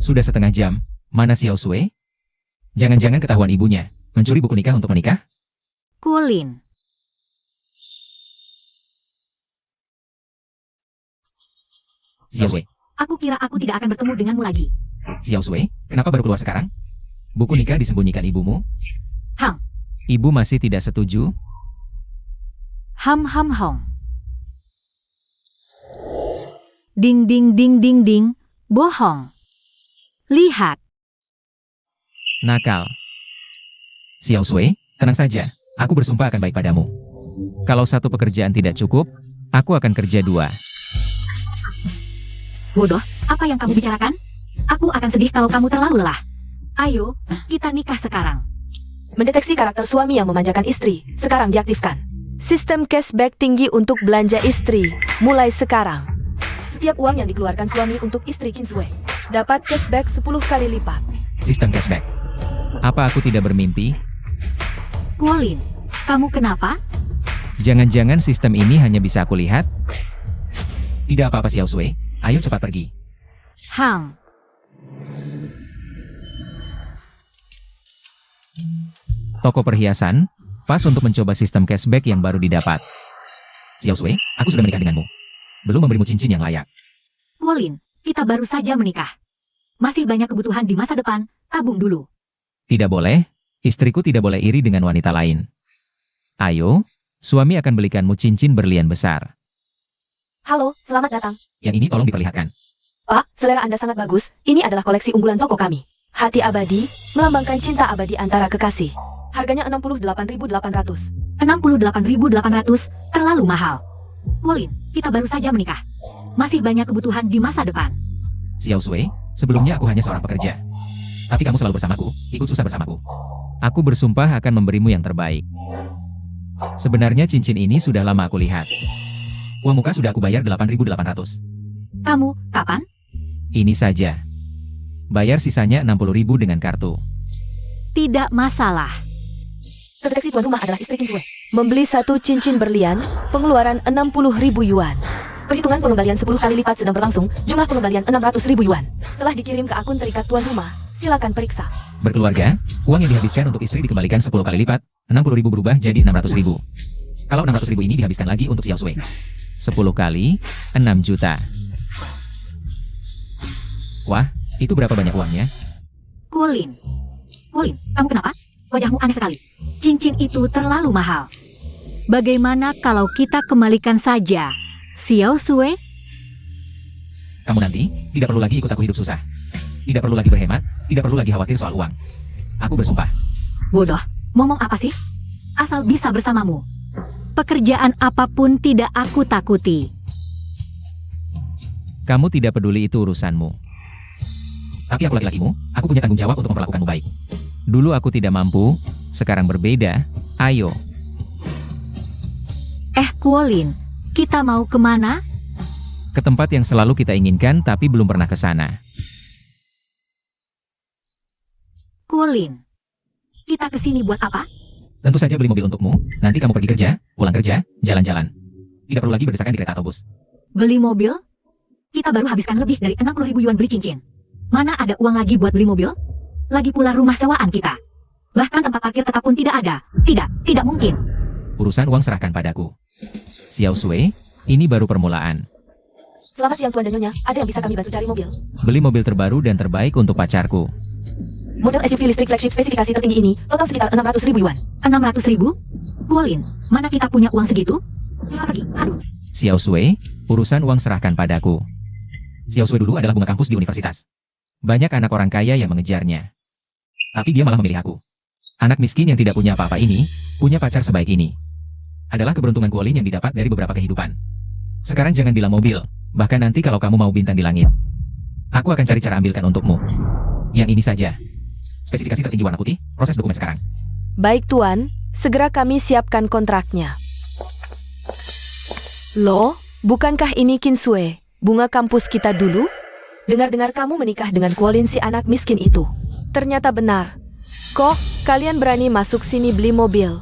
Sudah setengah jam. Mana Xiao Sui? Jangan-jangan ketahuan ibunya mencuri buku nikah untuk menikah? Kulin. Xiao Sui. Aku kira aku tidak akan bertemu denganmu lagi. Xiao Sui, kenapa baru keluar sekarang? Buku nikah disembunyikan ibumu? Ham. Ibu masih tidak setuju? Ham ham hong. Ding ding ding ding ding. Bohong. Lihat. Nakal. Xiao Sui, tenang saja. Aku bersumpah akan baik padamu. Kalau satu pekerjaan tidak cukup, aku akan kerja 2. Bodoh, apa yang kamu bicarakan? Aku akan sedih kalau kamu terlalu lelah. Ayo, kita nikah sekarang. Mendeteksi karakter suami yang memanjakan istri, sekarang diaktifkan. Sistem cashback tinggi untuk belanja istri, mulai sekarang. Setiap uang yang dikeluarkan suami untuk istri Kinsue, dapat cashback 10 kali lipat. Sistem cashback. Apa aku tidak bermimpi? Kulin, kamu kenapa? Jangan-jangan sistem ini hanya bisa aku lihat? Tidak apa-apa Xiao Sui, ayo cepat pergi. Ham. Toko perhiasan, pas untuk mencoba sistem cashback yang baru didapat. Xiao Sui, aku sudah menikah denganmu. Belum memberimu cincin yang layak. Kulin, kita baru saja menikah. Masih banyak kebutuhan di masa depan, tabung dulu. Tidak boleh, istriku tidak boleh iri dengan wanita lain. Ayo, suami akan belikanmu cincin berlian besar. Halo, selamat datang. Yang ini tolong diperlihatkan. Pak, selera Anda sangat bagus. Ini adalah koleksi unggulan toko kami. Hati abadi, melambangkan cinta abadi antara kekasih. Harganya 68.800. 68.800, terlalu mahal. Kulin, kita baru saja menikah. Masih banyak kebutuhan di masa depan. Xiao Sui, sebelumnya aku hanya seorang pekerja. Tapi kamu selalu bersamaku, ikut susah bersamaku. Aku bersumpah akan memberimu yang terbaik. Sebenarnya cincin ini sudah lama aku lihat. Uang muka sudah aku bayar 8.800. Kamu, kapan? Ini saja. Bayar sisanya 60.000 dengan kartu. Tidak masalah. Terdeteksi tuan rumah adalah istri Kinsue. Membeli satu cincin berlian, pengeluaran 60.000 yuan. Perhitungan pengembalian 10 kali lipat sedang berlangsung, jumlah pengembalian 600.000 yuan. Telah dikirim ke akun terikat tuan rumah, silakan periksa. Berkeluarga, uang yang dihabiskan untuk istri dikembalikan 10 kali lipat, 60.000 berubah jadi 600.000. Kalau 600.000 ini dihabiskan lagi untuk Xiao Sui. 10 kali, 6 juta. Wah, itu berapa banyak uangnya? Kulin. Kulin, kamu kenapa? Wajahmu aneh sekali. Cincin itu terlalu mahal. Bagaimana kalau kita kembalikan saja? Xiao Sui? Kamu nanti, tidak perlu lagi ikut aku hidup susah. Tidak perlu lagi berhemat, tidak perlu lagi khawatir soal uang. Aku bersumpah. Bodoh, ngomong apa sih? Asal bisa bersamamu. Pekerjaan apapun tidak aku takuti. Kamu tidak peduli itu urusanmu. Tapi aku laki-lakimu, aku punya tanggung jawab untuk memperlakukanmu baik. Dulu aku tidak mampu, sekarang berbeda, ayo. Kulin, kita mau kemana? Ke tempat yang selalu kita inginkan tapi belum pernah ke sana. Kulin, kita kesini buat apa? Tentu saja beli mobil untukmu, nanti kamu pergi kerja, pulang kerja, jalan-jalan. Tidak perlu lagi berdesakan di kereta atau bus. Beli mobil? Kita baru habiskan lebih dari 60.000 yuan beli cincin. Mana ada uang lagi buat beli mobil? Lagi pula rumah sewaan kita. Bahkan tempat parkir tetap pun tidak ada. Tidak mungkin. Urusan uang serahkan padaku. Xiao Sui, ini baru permulaan. Selamat siang tuan dan nyonya, ada yang bisa kami bantu cari mobil? Beli mobil terbaru dan terbaik untuk pacarku. Model SUV listrik flagship spesifikasi tertinggi ini, total sekitar 600.000 yuan. 600.000? Kulin, mana kita punya uang segitu? Sila pergi, aduh. Xiao Sui, urusan uang serahkan padaku. Xiao Sui dulu adalah bunga kampus di universitas. Banyak anak orang kaya yang mengejarnya. Tapi dia malah memilih aku. Anak miskin yang tidak punya apa-apa ini, punya pacar sebaik ini. Adalah keberuntungan Kuolin yang didapat dari beberapa kehidupan. Sekarang jangan bilang mobil, bahkan nanti kalau kamu mau bintang di langit. Aku akan cari cara ambilkan untukmu. Yang ini saja. Spesifikasi tertinggi warna putih, proses dokumen sekarang. Baik tuan, segera kami siapkan kontraknya. Loh, bukankah ini Kinsue, bunga kampus kita dulu? Dengar-dengar kamu menikah dengan Kuolin si anak miskin itu. Ternyata benar. Kok, kalian berani masuk sini beli mobil?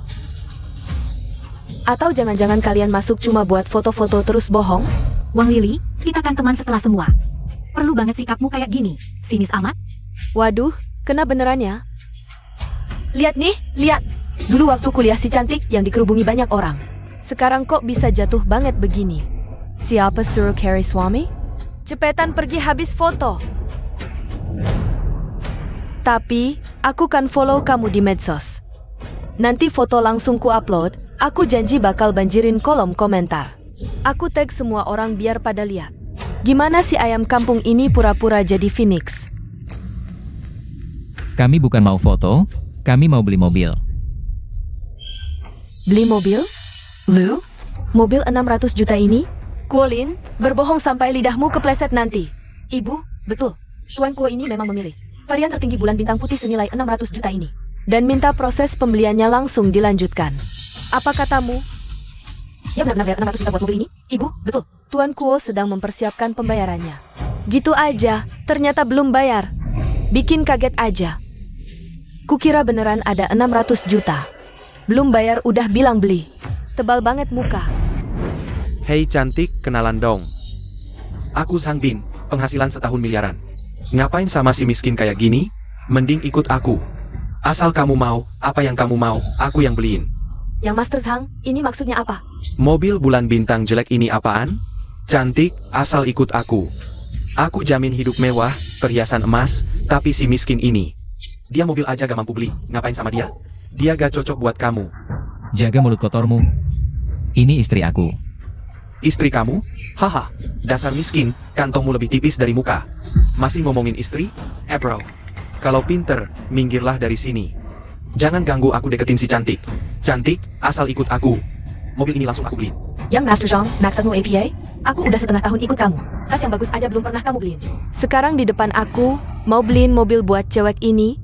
Atau jangan-jangan kalian masuk cuma buat foto-foto terus bohong? Wang Lili, kita kan teman setelah semua. Perlu banget sikapmu kayak gini. Sinis amat. Waduh, kena beneran ya? Lihat nih, lihat. Dulu waktu kuliah si cantik yang dikerubungi banyak orang. Sekarang kok bisa jatuh banget begini? Siapa suruh carry suami? Cepetan pergi habis foto. Tapi, aku kan follow kamu di medsos. Nanti foto langsung ku upload, aku janji bakal banjirin kolom komentar. Aku tag semua orang biar pada lihat. Gimana si ayam kampung ini pura-pura jadi Phoenix? Kami bukan mau foto, kami mau beli mobil. Beli mobil? Lu? Mobil 600 juta ini? Kuolin, berbohong sampai lidahmu kepleset nanti. Ibu, betul. Tuan Kuo ini memang memilih varian tertinggi bulan bintang putih senilai 600 juta ini. Dan minta proses pembeliannya langsung dilanjutkan. Apa katamu? Ya benar-benar bayar 600 juta buat mobil ini? Ibu, betul. Tuan Kuo sedang mempersiapkan pembayarannya. Gitu aja, ternyata belum bayar. Bikin kaget aja. Kukira beneran ada 600 juta. Belum bayar udah bilang beli. Tebal banget muka. Hei cantik, kenalan dong. Aku Sang Bin, penghasilan setahun miliaran. Ngapain sama si miskin kayak gini? Mending ikut aku. Asal kamu mau, apa yang kamu mau, aku yang beliin. Yang Master Zhang, ini maksudnya apa? Mobil bulan bintang jelek ini apaan? Cantik, asal ikut aku. Aku jamin hidup mewah, perhiasan emas, tapi si miskin ini. Dia mobil aja gak mampu beli, ngapain sama dia? Dia gak cocok buat kamu. Jaga mulut kotormu. Ini istri aku. Istri kamu? Haha, dasar miskin, kantongmu lebih tipis dari muka. Masih ngomongin istri? Bro. Kalau pinter, minggirlah dari sini. Jangan ganggu aku deketin si cantik. Cantik, asal ikut aku. Mobil ini langsung aku beliin. Yang Master Zhang, maksudmu APA? Aku udah setengah tahun ikut kamu. Tas yang bagus aja belum pernah kamu beliin. Sekarang di depan aku, mau beliin mobil buat cewek ini?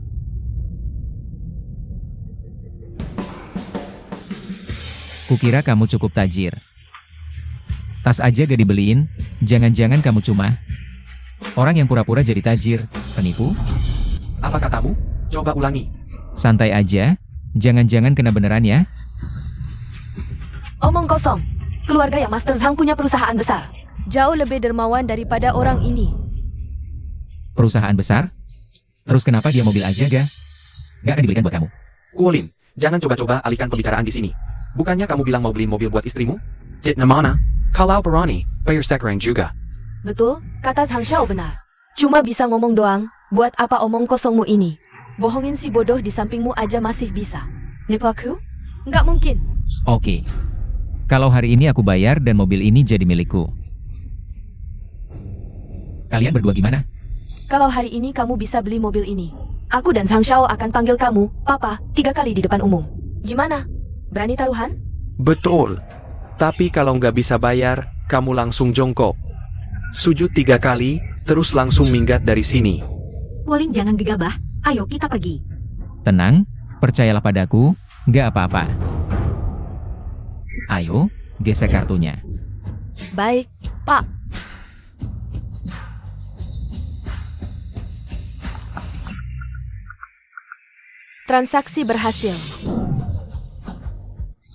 Kukira kamu cukup tajir. Tas aja gak dibeliin, jangan-jangan kamu cuma orang yang pura-pura jadi tajir, penipu? Apa katamu? Coba ulangi. Santai aja, jangan-jangan kena beneran ya? Omong kosong. Keluarga yang Master Zhang punya perusahaan besar. Jauh lebih dermawan daripada orang ini. Perusahaan besar? Terus kenapa dia mobil aja gak? Gak akan dibelikan buat kamu. Kuolin, jangan coba-coba alihkan pembicaraan di sini. Bukannya kamu bilang mau beliin mobil buat istrimu? Jit namana, kalau berani, bayar sekarang juga. Betul, kata Zhang Xiao benar. Cuma bisa ngomong doang, buat apa omong kosongmu ini? Bohongin si bodoh di sampingmu aja masih bisa. Nipu aku? Nggak mungkin. Oke. Kalau hari ini aku bayar dan mobil ini jadi milikku. Kalian berdua gimana? Kalau hari ini kamu bisa beli mobil ini, aku dan Zhang Xiao akan panggil kamu, Papa, 3 kali di depan umum. Gimana? Berani taruhan? Betul. Tapi kalau nggak bisa bayar, kamu langsung jongkok. Sujud 3 kali, terus langsung minggat dari sini. Kuolin jangan gegabah, ayo kita pergi. Tenang, percayalah padaku, gak apa-apa. Ayo, gesek kartunya. Baik, Pak. Transaksi berhasil.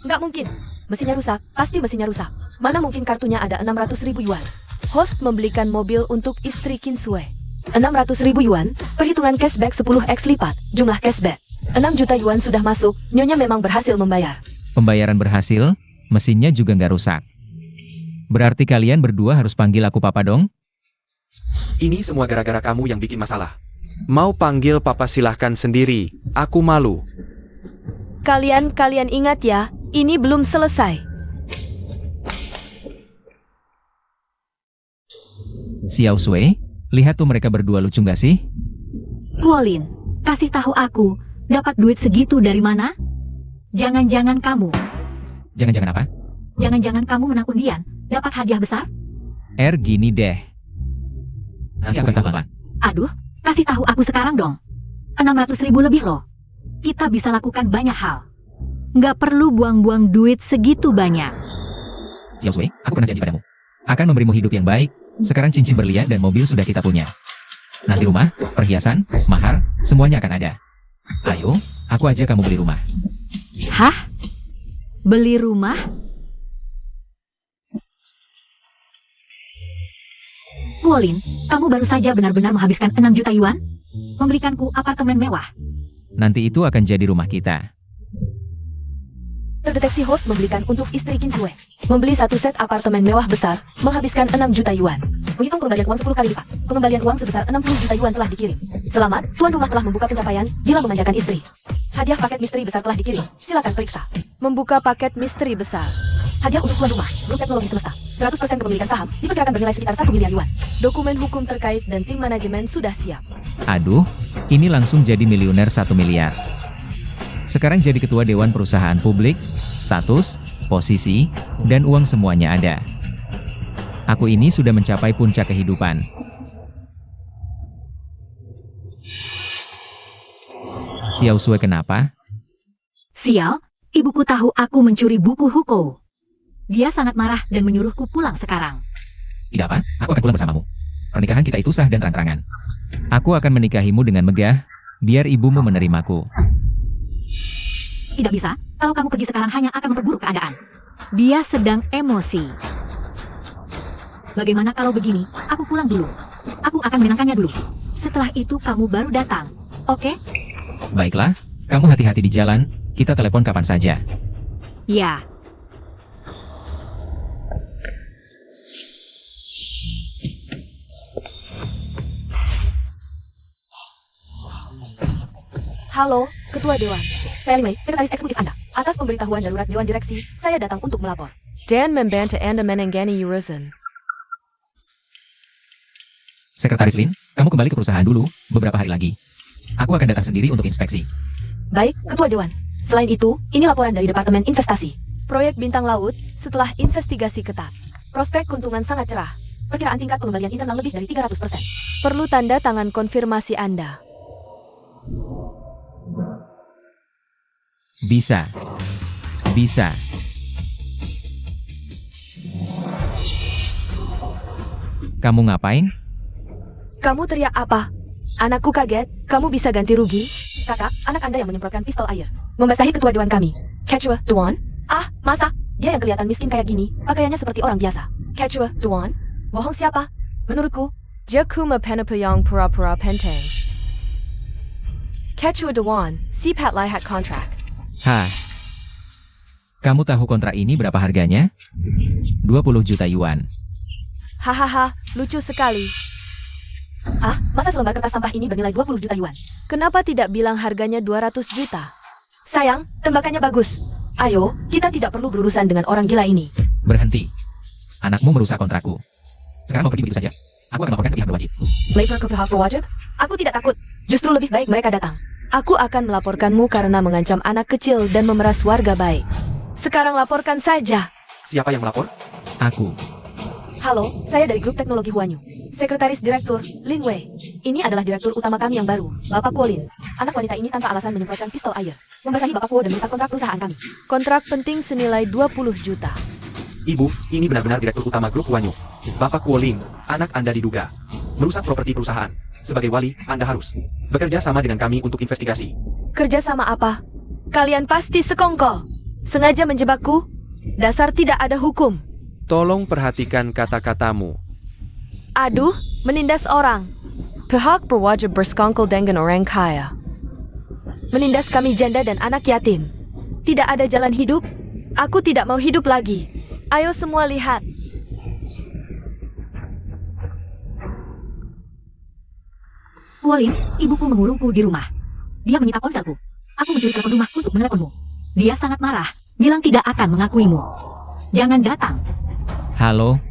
Nggak mungkin. Mesinnya rusak. Pasti mesinnya rusak. Mana mungkin kartunya ada 600.000 yuan. Host membelikan mobil untuk istri Kinsue. 600.000 yuan, perhitungan cashback 10x lipat. Jumlah cashback 6 juta yuan sudah masuk. Nyonya memang berhasil membayar. Pembayaran berhasil, mesinnya juga nggak rusak. Berarti kalian berdua harus panggil aku papa dong? Ini semua gara-gara kamu yang bikin masalah. Mau panggil papa silahkan sendiri, aku malu. Kalian ingat ya, ini belum selesai. Xiao Sui, lihat tuh mereka berdua lucu nggak sih? Kuolin, kasih tahu aku, dapat duit segitu dari mana? Jangan-jangan kamu, Jangan-jangan apa? jangan-jangan kamu menang undian, dapat hadiah besar? Gini deh. Nanti aku kasih tahu. Aduh, kasih tahu aku sekarang dong. 600.000 lebih loh. Kita bisa lakukan banyak hal. Nggak perlu buang-buang duit segitu banyak. Xiao Sui, aku pernah janji padamu. Akan memberimu hidup yang baik. Sekarang cincin berlian dan mobil sudah kita punya. Nanti rumah, perhiasan, mahar, semuanya akan ada. Ayo, aku aja kamu beli rumah. Hah? Beli rumah? Kuolin, kamu baru saja benar-benar menghabiskan 6 juta yuan? Membelikanku apartemen mewah. Nanti itu akan jadi rumah kita. Terdeteksi host membelikan untuk istri Qin Sue. Membeli satu set apartemen mewah besar, menghabiskan 6 juta yuan. Menghitung pengembalian uang 10 kali lipat. Pengembalian uang sebesar 60 juta yuan telah dikirim. Selamat, tuan rumah telah membuka pencapaian, gila memanjakan istri. Hadiah paket misteri besar telah dikirim. Silakan periksa. Membuka paket misteri besar. Hadiah untuk tuan rumah, Grup Teknologi Semesta. 100% kepemilikan saham, diperkirakan bernilai sekitar 1 miliar yuan. Dokumen hukum terkait dan tim manajemen sudah siap. Aduh, ini langsung jadi miliuner 1 miliar. Sekarang jadi ketua dewan perusahaan publik, status, posisi, dan uang semuanya ada. Aku ini sudah mencapai puncak kehidupan. Xiao Sue kenapa? Sial, ibuku tahu aku mencuri buku Huko. Dia sangat marah dan menyuruhku pulang sekarang. Tidak apa, aku akan pulang bersamamu. Pernikahan kita itu sah dan terang-terangan. Aku akan menikahimu dengan megah, biar ibumu menerimaku. Tidak bisa, kalau kamu pergi sekarang hanya akan memperburuk keadaan. Dia sedang emosi. Bagaimana kalau begini, aku pulang dulu. Aku akan menenangkannya dulu. Setelah itu kamu baru datang, oke? Baiklah, kamu hati-hati di jalan, kita telepon kapan saja. Ya. Halo, Ketua Dewan. Saya Ling Wei, Sekretaris Eksekutif Anda. Atas pemberitahuan darurat Dewan Direksi, saya datang untuk melapor. Dan membantu Anda menangani urusan. Sekretaris Lin, kamu kembali ke perusahaan dulu, beberapa hari lagi. Aku akan datang sendiri untuk inspeksi. Baik, Ketua Dewan. Selain itu, ini laporan dari Departemen Investasi. Proyek Bintang Laut, setelah investigasi ketat. Prospek keuntungan sangat cerah. Perkiraan tingkat pengembalian internal lebih dari 300%. Perlu tanda tangan konfirmasi Anda. Bisa. Bisa. Kamu ngapain? Kamu teriak apa? Anakku kaget, kamu bisa ganti rugi? Kakak, anak Anda yang menyemprotkan pistol air. Membasahi Ketua Dewan kami. Kechua, Tuan? Ah, masa? Dia yang kelihatan miskin kayak gini, pakaiannya seperti orang biasa. Kechua, Tuan? Bohong siapa? Menurutku, dia kuma penapayang pura-pura penteng. Kechua Dewan, si Pat Lihat kontrak. Hah. Kamu tahu kontrak ini berapa harganya? 20 juta yuan. Hahaha, lucu sekali. Ah, masa selembar kertas sampah ini bernilai 20 juta yuan? Kenapa tidak bilang harganya 200 juta? Sayang, tembakannya bagus. Ayo, kita tidak perlu berurusan dengan orang gila ini. Berhenti. Anakmu merusak kontrakku. Sekarang mau pergi begitu saja. Aku akan melaporkan ke pihak berwajib. Lapor ke pihak berwajib? Aku tidak takut. Justru lebih baik mereka datang. Aku akan melaporkanmu karena mengancam anak kecil dan memeras warga baik. Sekarang laporkan saja. Siapa yang melapor? Aku. Halo, saya dari Grup Teknologi Huanyu. Sekretaris Direktur, Lin Wei. Ini adalah direktur utama kami yang baru, Bapak Kuolin. Anak wanita ini tanpa alasan menyemprotkan pistol air. Membasahi Bapak Kuo dan merusak kontrak perusahaan kami. Kontrak penting senilai 20 juta. Ibu, ini benar-benar direktur utama Grup Wanyu. Bapak Kuoling, anak Anda diduga merusak properti perusahaan. Sebagai wali, Anda harus bekerja sama dengan kami untuk investigasi. Kerja sama apa? Kalian pasti sekongkol. Sengaja menjebakku? Dasar tidak ada hukum. Tolong perhatikan kata-katamu. Aduh, menindas orang. Pihak berwajib bersekongkol dengan orang kaya. Menindas kami janda dan anak yatim. Tidak ada jalan hidup. Aku tidak mau hidup lagi. Ayo semua lihat. Kuolin, ibuku mengurungku di rumah. Dia menyita ponselku. Aku mencuri telepon rumah untuk meneleponmu. Dia sangat marah, bilang tidak akan mengakuimu. Jangan datang. Halo.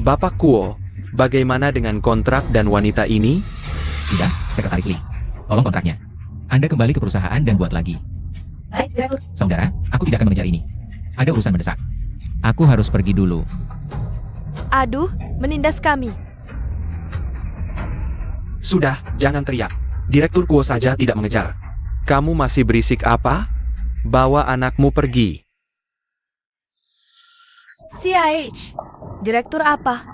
Bapak Kuo, bagaimana dengan kontrak dan wanita ini? Sudah, Sekretaris Lee. Tolong kontraknya. Anda kembali ke perusahaan dan buat lagi. Baik, Direktur. Saudara, aku tidak akan mengejar ini. Ada urusan mendesak. Aku harus pergi dulu. Aduh, menindas kami. Sudah, jangan teriak. Direktur Kuo saja tidak mengejar. Kamu masih berisik apa? Bawa anakmu pergi. CIH. Direktur apa?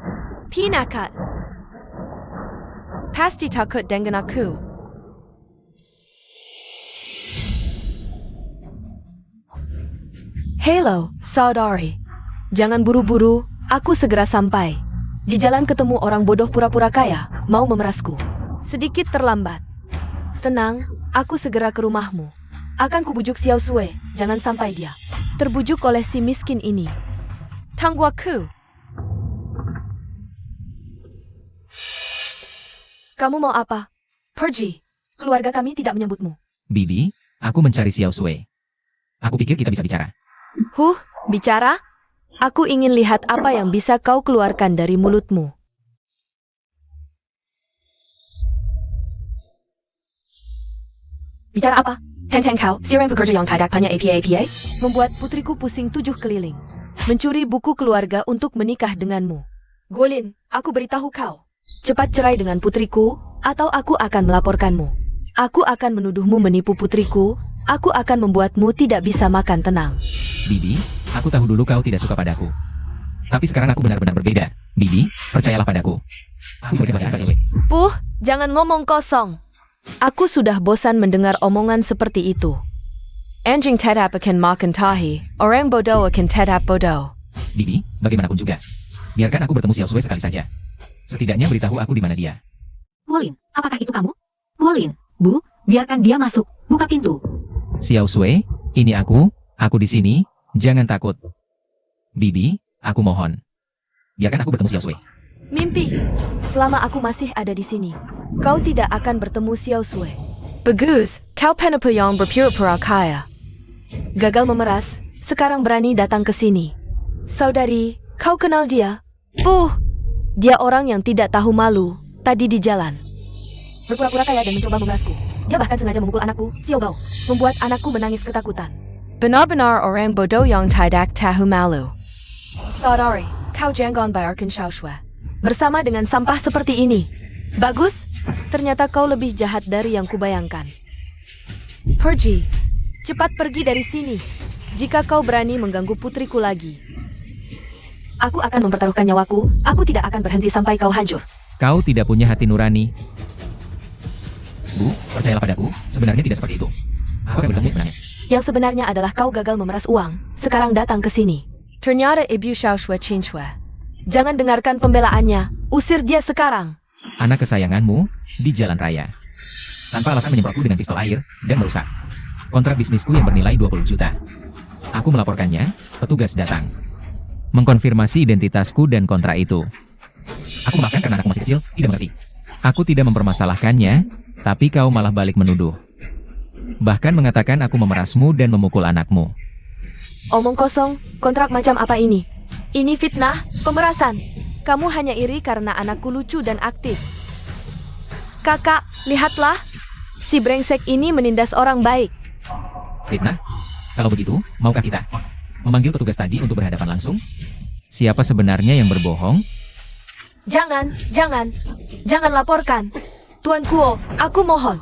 Pinakat. Pasti takut dengan aku. Hello, saudari. Jangan buru-buru, aku segera sampai. Di jalan ketemu orang bodoh pura-pura kaya, mau memerasku. Sedikit terlambat. Tenang, aku segera ke rumahmu. Akan kubujuk Xiao Sui, jangan sampai dia terbujuk oleh si miskin ini. Tangguaku. Kamu mau apa? Pergi. Keluarga kami tidak menyebutmu. Bibi, aku mencari Xiao Sui. Aku pikir kita bisa bicara. Bicara? Aku ingin lihat apa yang bisa kau keluarkan dari mulutmu. Bicara apa? Teng kau, siapa yang bekerja yang tidak punya APA? Membuat putriku pusing 7 keliling. Mencuri buku keluarga untuk menikah denganmu. Golin, aku beritahu kau. Cepat cerai dengan putriku, atau aku akan melaporkanmu. Aku akan menuduhmu menipu putriku. Aku akan membuatmu tidak bisa makan tenang. Bibi, aku tahu dulu kau tidak suka padaku. Tapi sekarang aku benar-benar berbeda. Bibi, percayalah padaku. Aku berkata Xiao Sui. Jangan ngomong kosong. Aku sudah bosan mendengar omongan seperti itu. Anjing tidak akan makan tahi, orang bodoh akan tidak bodoh. Bibi, bagaimanapun juga. Biarkan aku bertemu Xiao Sui sekali saja. Setidaknya beritahu aku di mana dia. Wolin, apakah itu kamu? Wolin, Bu, biarkan dia masuk. Buka pintu. Xiao Sui, ini aku di sini, jangan takut. Bibi, aku mohon. Biarkan aku bertemu Xiao Sui. Mimpi. Selama aku masih ada di sini, kau tidak akan bertemu Xiao Sui. Bagus, kau penipu yang berpura-pura kaya. Gagal memeras, sekarang berani datang ke sini. Saudari, kau kenal dia? Dia orang yang tidak tahu malu, tadi di jalan. Berpura-pura kaya dan mencoba memerasku. Dia bahkan sengaja memukul anakku, Xiao Bao, membuat anakku menangis ketakutan. Benar-benar orang bodoh yang tidak tahu malu. Saudari, kau jangan bayarkan Xiao Sui bersama dengan sampah seperti ini. Bagus, ternyata kau lebih jahat dari yang kubayangkan. Pergi, cepat pergi dari sini. Jika kau berani mengganggu putriku lagi, aku akan mempertaruhkan nyawaku. Aku tidak akan berhenti sampai kau hancur. Kau tidak punya hati nurani. Bu, percayalah padaku, sebenarnya tidak seperti itu. Aku akan bertemu sebenarnya. Yang sebenarnya adalah kau gagal memeras uang, sekarang datang ke sini. Ternyata Ibu Xiao Sui Qin Shui. Jangan dengarkan pembelaannya, usir dia sekarang. Anak kesayanganmu, di jalan raya. Tanpa alasan menyemprotku dengan pistol air, dan merusak kontrak bisnisku yang bernilai 20 juta. Aku melaporkannya, petugas datang. Mengkonfirmasi identitasku dan kontrak itu. Aku memaafkan karena anakku masih kecil, tidak mengerti. Aku tidak mempermasalahkannya, tapi kau malah balik menuduh. Bahkan mengatakan aku memerasmu dan memukul anakmu. Omong kosong, kontrak macam apa ini? Ini fitnah, pemerasan. Kamu hanya iri karena anakku lucu dan aktif. Kakak, lihatlah. Si brengsek ini menindas orang baik. Fitnah? Kalau begitu, maukah kita memanggil petugas tadi untuk berhadapan langsung? Siapa sebenarnya yang berbohong? Jangan laporkan. Tuan Kuo, aku mohon.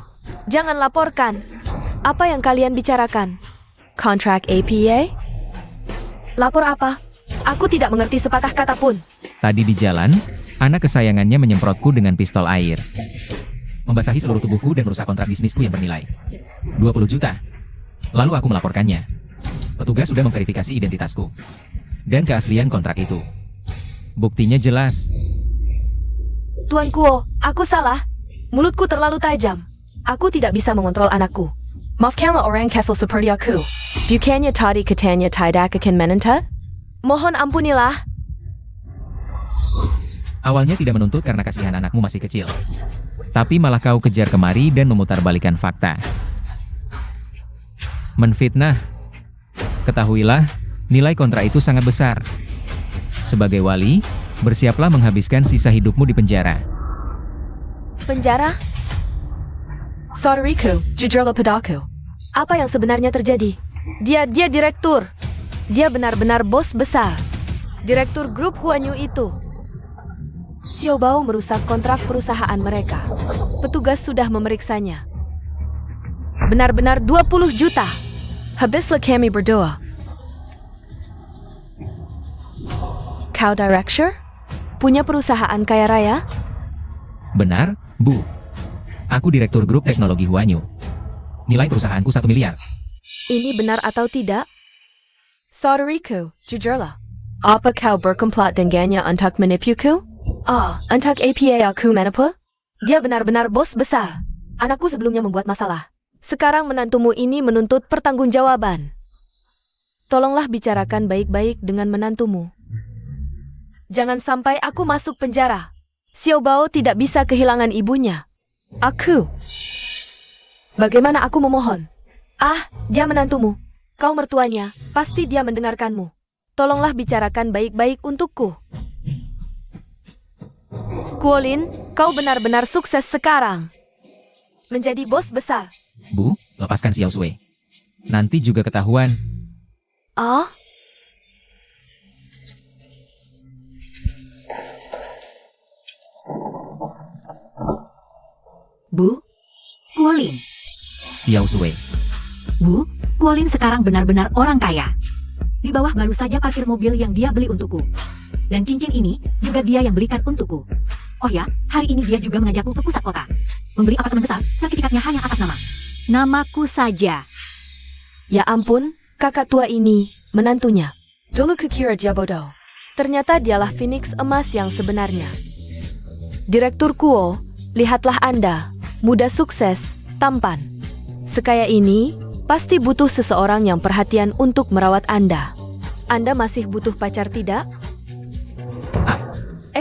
Jangan laporkan. Apa yang kalian bicarakan? Kontrak APA? Lapor apa? Aku tidak mengerti sepatah kata pun. Tadi di jalan, anak kesayangannya menyemprotku dengan pistol air. Membasahi seluruh tubuhku dan merusak kontrak bisnisku yang bernilai 20 juta. Lalu aku melaporkannya. Petugas sudah memverifikasi identitasku dan keaslian kontrak itu. Buktinya jelas. Tuan Kuo, aku salah. Mulutku terlalu tajam. Aku tidak bisa mengontrol anakku. Maafkanlah orang kesel seperti aku. Bukannya tadi katanya tidak akan menentang? Mohon ampunilah. Awalnya tidak menuntut karena kasihan anakmu masih kecil. Tapi malah kau kejar kemari dan memutarbalikkan fakta. Menfitnah. Ketahuilah, nilai kontrak itu sangat besar. Sebagai wali, bersiaplah menghabiskan sisa hidupmu di penjara. Penjara? Saudariku, jujurlah padaku. Apa yang sebenarnya terjadi? Dia direktur. Dia benar-benar bos besar. Direktur grup Huanyu itu. Xiao Bao merusak kontrak perusahaan mereka. Petugas sudah memeriksanya. Benar-benar 20 juta. Habislah kami berdoa. Kau director? Punya perusahaan kaya raya? Benar, Bu. Aku direktur grup teknologi Huanyu. Nilai perusahaanku 1 miliar. Ini benar atau tidak? Saudariku, jujurlah. Apa kau berkomplot dengannya untuk menipuku? Untuk APA aku menapa? Dia benar-benar bos besar. Anakku sebelumnya membuat masalah. Sekarang menantumu ini menuntut pertanggungjawaban. Tolonglah bicarakan baik-baik dengan menantumu. Jangan sampai aku masuk penjara. Xiao Bao tidak bisa kehilangan ibunya. Aku. Bagaimana aku memohon? Dia menantumu. Kau mertuanya, pasti dia mendengarkanmu. Tolonglah bicarakan baik-baik untukku. Kuolin, kau benar-benar sukses sekarang. Menjadi bos besar. Bu, lepaskan Xiao Sui. Nanti juga ketahuan. Bu, Kuolin. Xiao Sui. Bu, Kuolin sekarang benar-benar orang kaya. Di bawah baru saja parkir mobil yang dia beli untukku. Dan cincin ini juga dia yang belikan untukku. Oh ya, hari ini dia juga mengajakku ke pusat kota. Membeli apartemen besar, sertifikatnya hanya atas nama. Namaku saja. Ya ampun, kakak tua ini, menantunya. Dulu kukira dia bodoh. Ternyata dialah Phoenix emas yang sebenarnya. Direktur Kuo, lihatlah Anda, muda sukses, tampan. Sekaya ini, pasti butuh seseorang yang perhatian untuk merawat Anda. Anda masih butuh pacar tidak?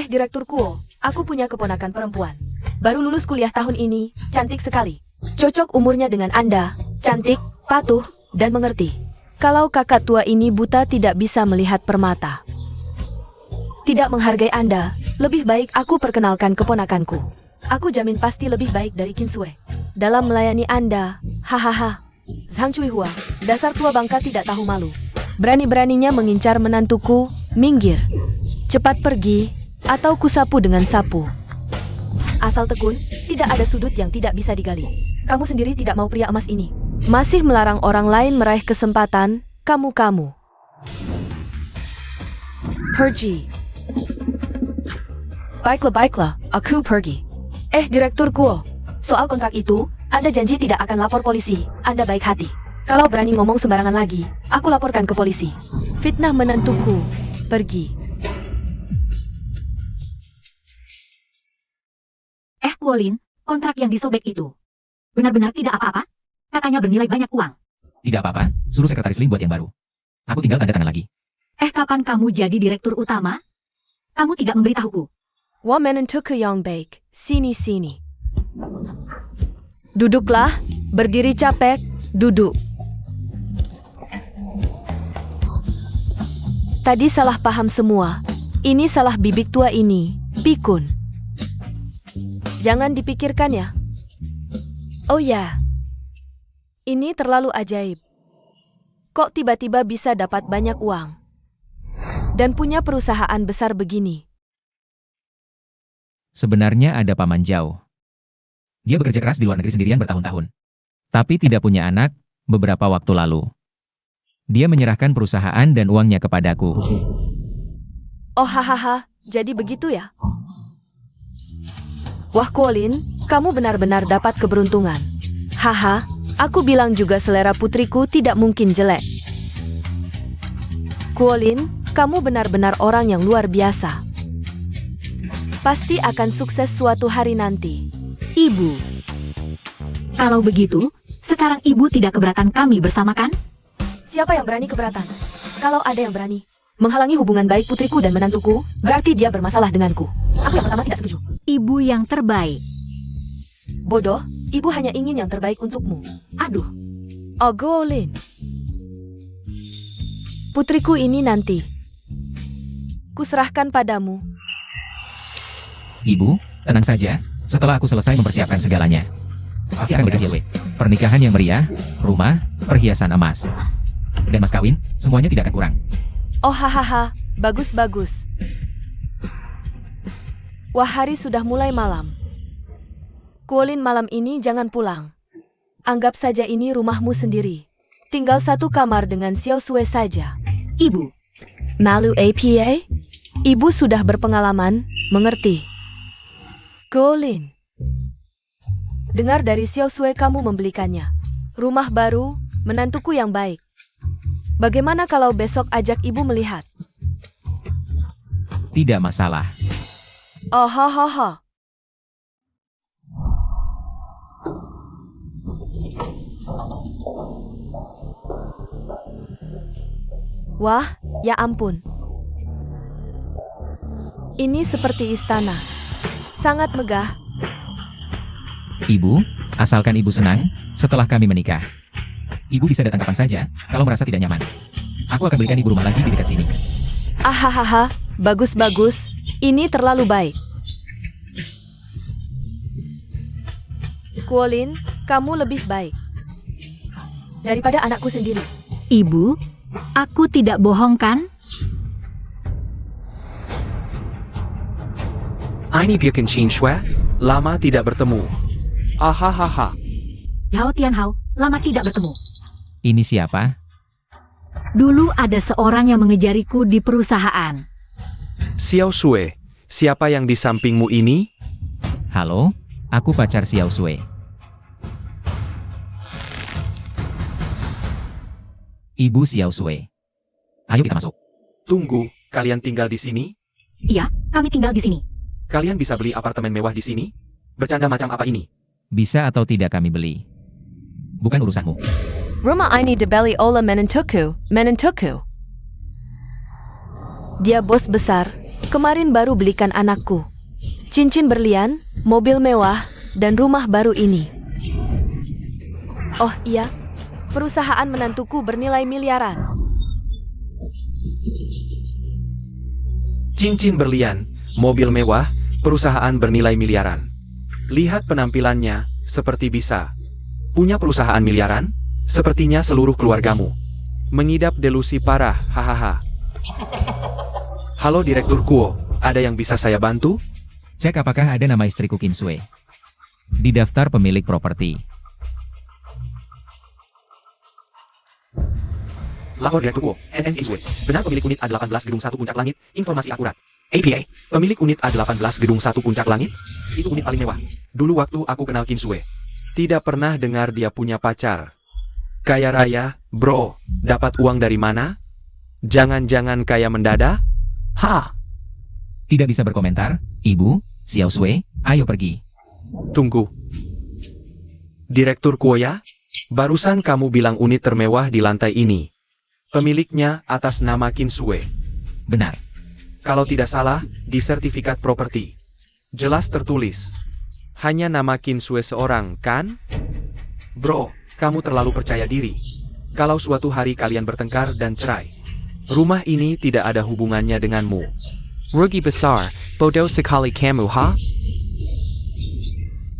Direktur Kuo, aku punya keponakan perempuan. Baru lulus kuliah tahun ini, cantik sekali. Cocok umurnya dengan Anda, cantik, patuh, dan mengerti. Kalau kakak tua ini buta tidak bisa melihat permata. Tidak menghargai Anda, lebih baik aku perkenalkan keponakanku. Aku jamin pasti lebih baik dari Kinsue. Dalam melayani Anda, hahaha. Zhang Cuihua, dasar tua bangka tidak tahu malu. Berani-beraninya mengincar menantuku, minggir. Cepat pergi, atau kusapu dengan sapu. Asal tekun, tidak ada sudut yang tidak bisa digali. Kamu sendiri tidak mau pria emas ini. Masih melarang orang lain meraih kesempatan, kamu. Pergi. Baiklah, aku pergi. Direktur Kuo, soal kontrak itu, Anda janji tidak akan lapor polisi. Anda baik hati. Kalau berani ngomong sembarangan lagi, aku laporkan ke polisi. Fitnah menantuku. Pergi. Kuolin, kontrak yang disobek itu benar-benar tidak apa-apa? Katanya bernilai banyak uang. Tidak apa-apa, suruh sekretaris Lim buat yang baru. Aku tinggal tanda tangan lagi. Kapan kamu jadi direktur utama? Kamu tidak memberitahuku. Woman untuk yang baik. Sini. Duduklah, berdiri capek, duduk. Tadi salah paham semua. Ini salah bibik tua ini, pikun. Jangan dipikirkan ya. Oh ya, ini terlalu ajaib. Kok tiba-tiba bisa dapat banyak uang? Dan punya perusahaan besar begini? Sebenarnya ada Paman Zhao. Dia bekerja keras di luar negeri sendirian bertahun-tahun. Tapi tidak punya anak, beberapa waktu lalu. Dia menyerahkan perusahaan dan uangnya kepadaku. Oh hahaha, jadi begitu ya? Wah Kuolin, kamu benar-benar dapat keberuntungan. Haha, aku bilang juga selera putriku tidak mungkin jelek. Kuolin, kamu benar-benar orang yang luar biasa. Pasti akan sukses suatu hari nanti. Ibu. Kalau begitu, sekarang ibu tidak keberatan kami bersama kan? Siapa yang berani keberatan? Kalau ada yang berani menghalangi hubungan baik putriku dan menantuku, berarti dia bermasalah denganku. Aku yang pertama tidak setuju. Ibu yang terbaik. Bodoh, ibu hanya ingin yang terbaik untukmu. Aduh. Kuolin. Putriku ini nanti kuserahkan padamu. Ibu, tenang saja. Setelah aku selesai mempersiapkan segalanya, pasti akan berhasil. Pernikahan yang meriah, rumah, perhiasan emas, dan mas kawin, semuanya tidak akan kurang. Oh hahaha, bagus. Wah hari sudah mulai malam. Kuolin malam ini jangan pulang. Anggap saja ini rumahmu sendiri. Tinggal satu kamar dengan Xiao Sui saja. Ibu. Malu APA? Ibu sudah berpengalaman, mengerti. Kuolin. Dengar dari Xiao Sui kamu membelikannya. Rumah baru, menantuku yang baik. Bagaimana kalau besok ajak ibu melihat? Tidak masalah. Oh, ha, ha, ha. Wah, ya ampun. Ini seperti istana. Sangat megah. Ibu, asalkan ibu senang, setelah kami menikah. Ibu bisa datang kapan saja, kalau merasa tidak nyaman. Aku akan belikan ibu rumah lagi di dekat sini. Ahahaha, bagus-bagus. Ini terlalu baik. Kuolin, kamu lebih baik Daripada anakku sendiri. Ibu, aku tidak bohong kan? Ini bikin Chin Shue, lama tidak bertemu. Ahahaha. Yao Tianhao, lama tidak bertemu. Ini siapa? Dulu ada seorang yang mengejariku di perusahaan. Xiao Sui, siapa yang di sampingmu ini? Halo, aku pacar Xiao Sui. Ibu Xiao Sui. Ayo kita masuk. Tunggu, kalian tinggal di sini? Iya, kami tinggal di sini. Kalian bisa beli apartemen mewah di sini? Bercanda macam apa ini? Bisa atau tidak kami beli. Bukan urusanmu. Rumah ini dibeli oleh menantuku. Dia bos besar. Kemarin baru belikan anakku cincin berlian, mobil mewah, dan rumah baru ini. Oh iya, perusahaan menantuku bernilai miliaran. Cincin berlian, mobil mewah, perusahaan bernilai miliaran. Lihat penampilannya, seperti bisa punya perusahaan miliaran. Sepertinya seluruh keluargamu mengidap delusi parah, hahaha. Halo Direktur Kuo, ada yang bisa saya bantu? Cek apakah ada nama istriku Qin Sui di daftar pemilik properti. Lapor Direktur Kuo, NN Qin Sui. Benar pemilik unit A18 Gedung 1 Puncak Langit, informasi akurat. APA, pemilik unit A18 Gedung 1 Puncak Langit, itu unit paling mewah. Dulu waktu aku kenal Qin Sui, tidak pernah dengar dia punya pacar. Kaya raya, bro, dapat uang dari mana? Jangan-jangan kaya mendadak? Ha! Tidak bisa berkomentar, Ibu, Xiao Sui, ayo pergi. Tunggu. Direktur Kuoya, barusan kamu bilang unit termewah di lantai ini. Pemiliknya atas nama Qin Sui. Benar. Kalau tidak salah, di sertifikat properti jelas tertulis hanya nama Qin Sui seorang, kan? Bro, kamu terlalu percaya diri. Kalau suatu hari kalian bertengkar dan cerai, rumah ini tidak ada hubungannya denganmu. Rugi besar, bodoh sekali kamu, ha?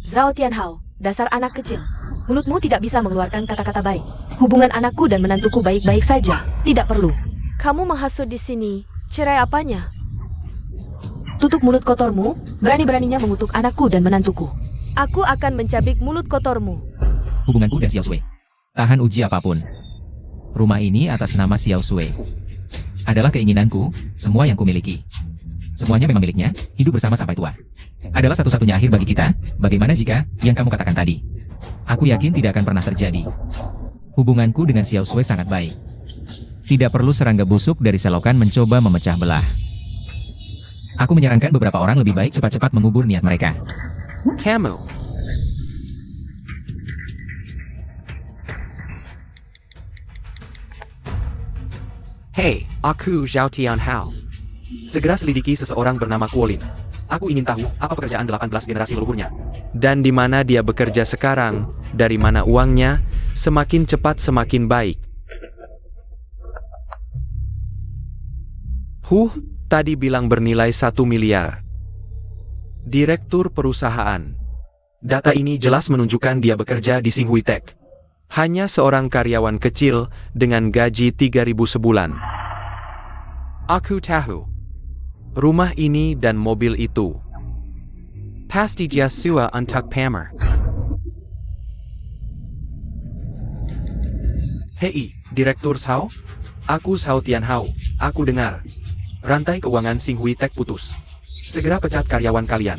Zhao Tianhao, dasar anak kecil. Mulutmu tidak bisa mengeluarkan kata-kata baik. Hubungan anakku dan menantuku baik-baik saja. Tidak perlu. Kamu menghasut di sini. Cerai apanya? Tutup mulut kotormu, berani-beraninya mengutuk anakku dan menantuku. Aku akan mencabik mulut kotormu. Hubunganku dan Xiao Sui tahan uji apapun. Rumah ini atas nama Xiao Sui. Adalah keinginanku, semua yang kumiliki. Semuanya memang miliknya, hidup bersama sampai tua. Adalah satu-satunya akhir bagi kita, bagaimana jika, yang kamu katakan tadi. Aku yakin tidak akan pernah terjadi. Hubunganku dengan Xiao Sui sangat baik. Tidak perlu serangga busuk dari selokan mencoba memecah belah. Aku menyarankan beberapa orang lebih baik cepat-cepat mengubur niat mereka. Kamu. Hei, aku Zhao Tianhao. Segera selidiki seseorang bernama Kuolin. Aku ingin tahu apa pekerjaan 18 generasi leluhurnya. Dan di mana dia bekerja sekarang, dari mana uangnya, semakin cepat semakin baik. Tadi bilang bernilai 1 miliar. Direktur perusahaan. Data ini jelas menunjukkan dia bekerja di Xinghui Tech. Hanya seorang karyawan kecil dengan gaji 3.000 sebulan. Aku tahu. Rumah ini dan mobil itu pasti dia sewa untuk pamer. Hei, Direktur Zhao. Aku Zhao Tianhao. Aku dengar rantai keuangan Xinghui Tech putus. Segera pecat karyawan kalian.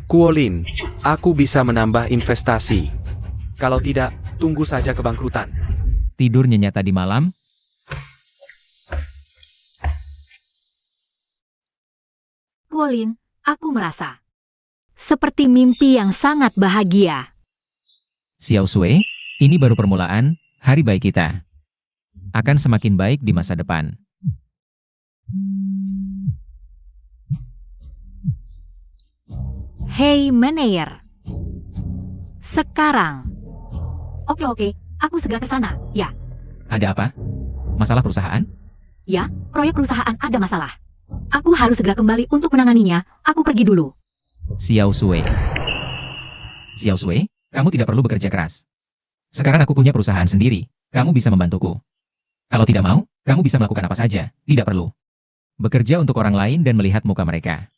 Kuolin, aku bisa menambah investasi. Kalau tidak, tunggu saja kebangkrutan. Tidur nyenyak tadi malam? Kuolin, Aku merasa seperti mimpi yang sangat bahagia. Xiao Sui, ini baru permulaan, hari baik kita akan semakin baik di masa depan. Hei manajer. Sekarang. Oke, aku segera ke sana. Ya, Ada apa? Masalah perusahaan? proyek perusahaan ada masalah. Aku harus segera kembali untuk menanganinya. Aku pergi dulu. Xiao Sui. Xiao Sui, kamu tidak perlu bekerja keras. Sekarang aku punya perusahaan sendiri, kamu bisa membantuku. Kalau tidak mau, kamu bisa melakukan apa saja, tidak perlu bekerja untuk orang lain dan melihat muka mereka.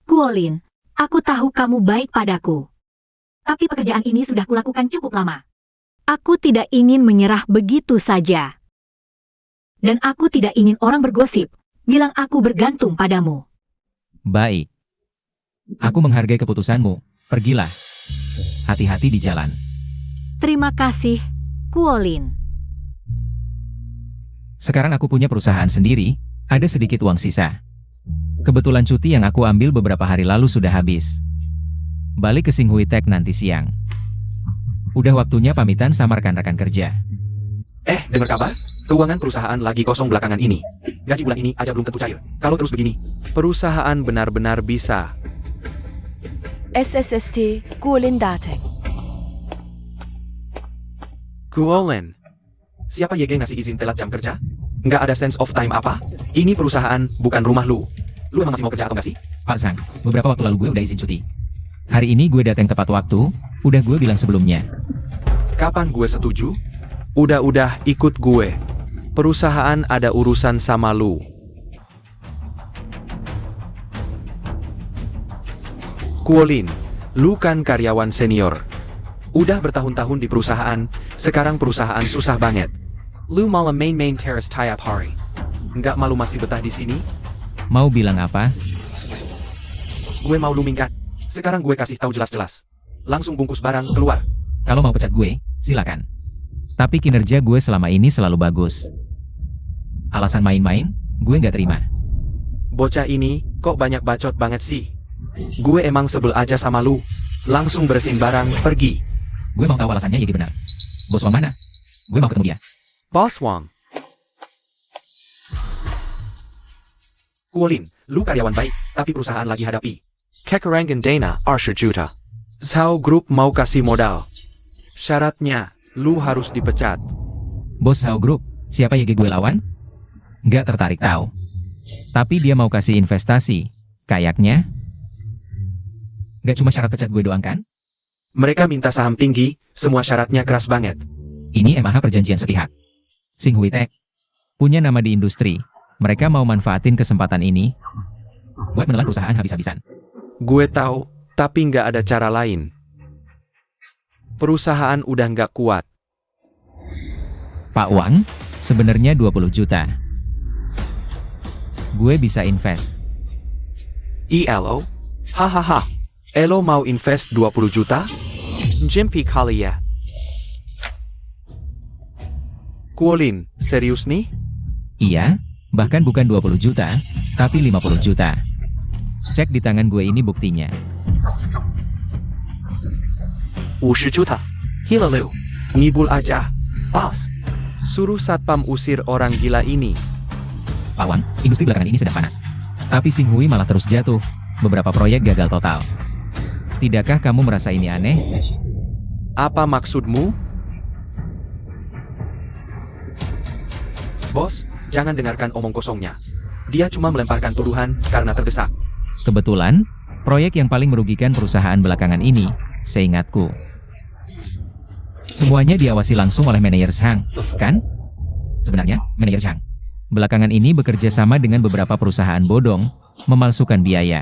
Guolin, aku tahu kamu baik padaku. Tapi pekerjaan ini sudah kulakukan cukup lama. Aku tidak ingin menyerah begitu saja. Dan aku tidak ingin orang bergosip, bilang aku bergantung padamu. Baik. Aku menghargai keputusanmu, pergilah. Hati-hati di jalan. Terima kasih, Guolin. Sekarang aku punya perusahaan sendiri, ada sedikit uang sisa. Kebetulan cuti yang aku ambil beberapa hari lalu sudah habis. Balik ke Xinghui Tech nanti siang. Udah waktunya pamitan sama rekan-rekan kerja. Dengar kabar? Keuangan perusahaan lagi kosong belakangan ini. Gaji bulan ini aja belum tentu cair. Kalau terus begini, perusahaan benar-benar bisa. SSST Guolin datang. Guolin. Siapa YG ngasih izin telat jam kerja? Nggak ada sense of time apa? Ini perusahaan, bukan rumah lu. Lu emang masih mau kerja atau nggak sih? Pak Sang, beberapa waktu lalu gue udah izin cuti. Hari ini gue datang tepat waktu, udah gue bilang sebelumnya. Kapan gue setuju? Udah ikut gue. Perusahaan ada urusan sama lu. Guolin, lu kan karyawan senior. Udah bertahun-tahun di perusahaan, sekarang perusahaan susah banget. Lu malah main terrace tiap hari. Nggak malu masih betah di sini? Mau bilang apa? Gue mau lu minggat. Sekarang gue kasih tahu jelas-jelas. Langsung bungkus barang keluar. Kalau mau pecat gue, silakan. Tapi kinerja gue selama ini selalu bagus. Alasan main-main, gue nggak terima. Bocah ini, kok banyak bacot banget sih? Gue emang sebel aja sama lu. Langsung beresin barang, pergi. Gue mau tahu alasannya Yegi benar. Bos Wang mana? Gue mau ketemu dia. Boss Wang. Guolin, lu karyawan baik, tapi perusahaan lagi hadapi kekurangan dana 20 juta. Zhao Group mau kasih modal. Syaratnya, lu harus dipecat. Bos Zhao Group, siapa Yegi gue lawan? Nggak tertarik tahu. Tapi dia mau kasih investasi. Kayaknya. Nggak cuma syarat pecat gue doang kan? Mereka minta saham tinggi, semua syaratnya keras banget. Ini MAH perjanjian sepihak. Xinghui Tech punya nama di industri. Mereka mau manfaatin kesempatan ini buat menelan perusahaan habis-habisan. Gue tahu, tapi nggak ada cara lain. Perusahaan udah nggak kuat. Pak Wang, sebenarnya 20 juta. Gue bisa invest. ELO? Hahaha. Elo mau invest 20 juta? Jimpi kali ya. Guolin, serius nih? Iya, bahkan bukan 20 juta, tapi 50 juta. Cek di tangan gue ini buktinya. 50 juta. Gila lu. Ngibul aja. Pas. Suruh satpam usir orang gila ini. Pak Wang, industri belakangan ini sedang panas. Tapi Xinghui malah terus jatuh. Beberapa proyek gagal total. Tidakkah kamu merasa ini aneh? Apa maksudmu? Bos, jangan dengarkan omong kosongnya. Dia cuma melemparkan tuduhan karena terdesak. Kebetulan, proyek yang paling merugikan perusahaan belakangan ini, seingatku. Semuanya diawasi langsung oleh manajer Zhang, kan? Sebenarnya, manajer Zhang belakangan ini bekerja sama dengan beberapa perusahaan bodong, memalsukan biaya,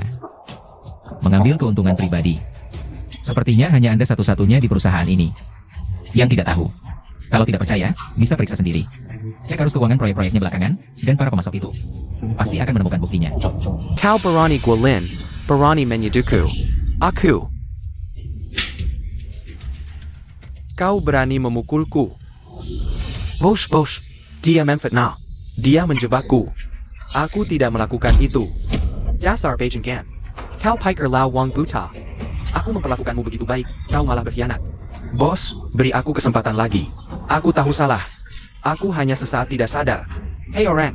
mengambil keuntungan pribadi. Sepertinya hanya Anda satu-satunya di perusahaan ini yang tidak tahu. Kalau tidak percaya, bisa periksa sendiri. Cek arus keuangan proyek-proyeknya belakangan, dan para pemasok itu. Pasti akan menemukan buktinya. Kau berani Guolin, berani menyeduku. Aku. Kau berani memukulku. Bos, dia memfitnah. Dia menjebakku. Aku tidak melakukan itu. Dasar Beijing Gan. Kau Piker Lau Wang Buta. Aku memperlakukanmu begitu baik, kau malah berkhianat. Bos, beri aku kesempatan lagi. Aku tahu salah. Aku hanya sesaat tidak sadar. Hei orang,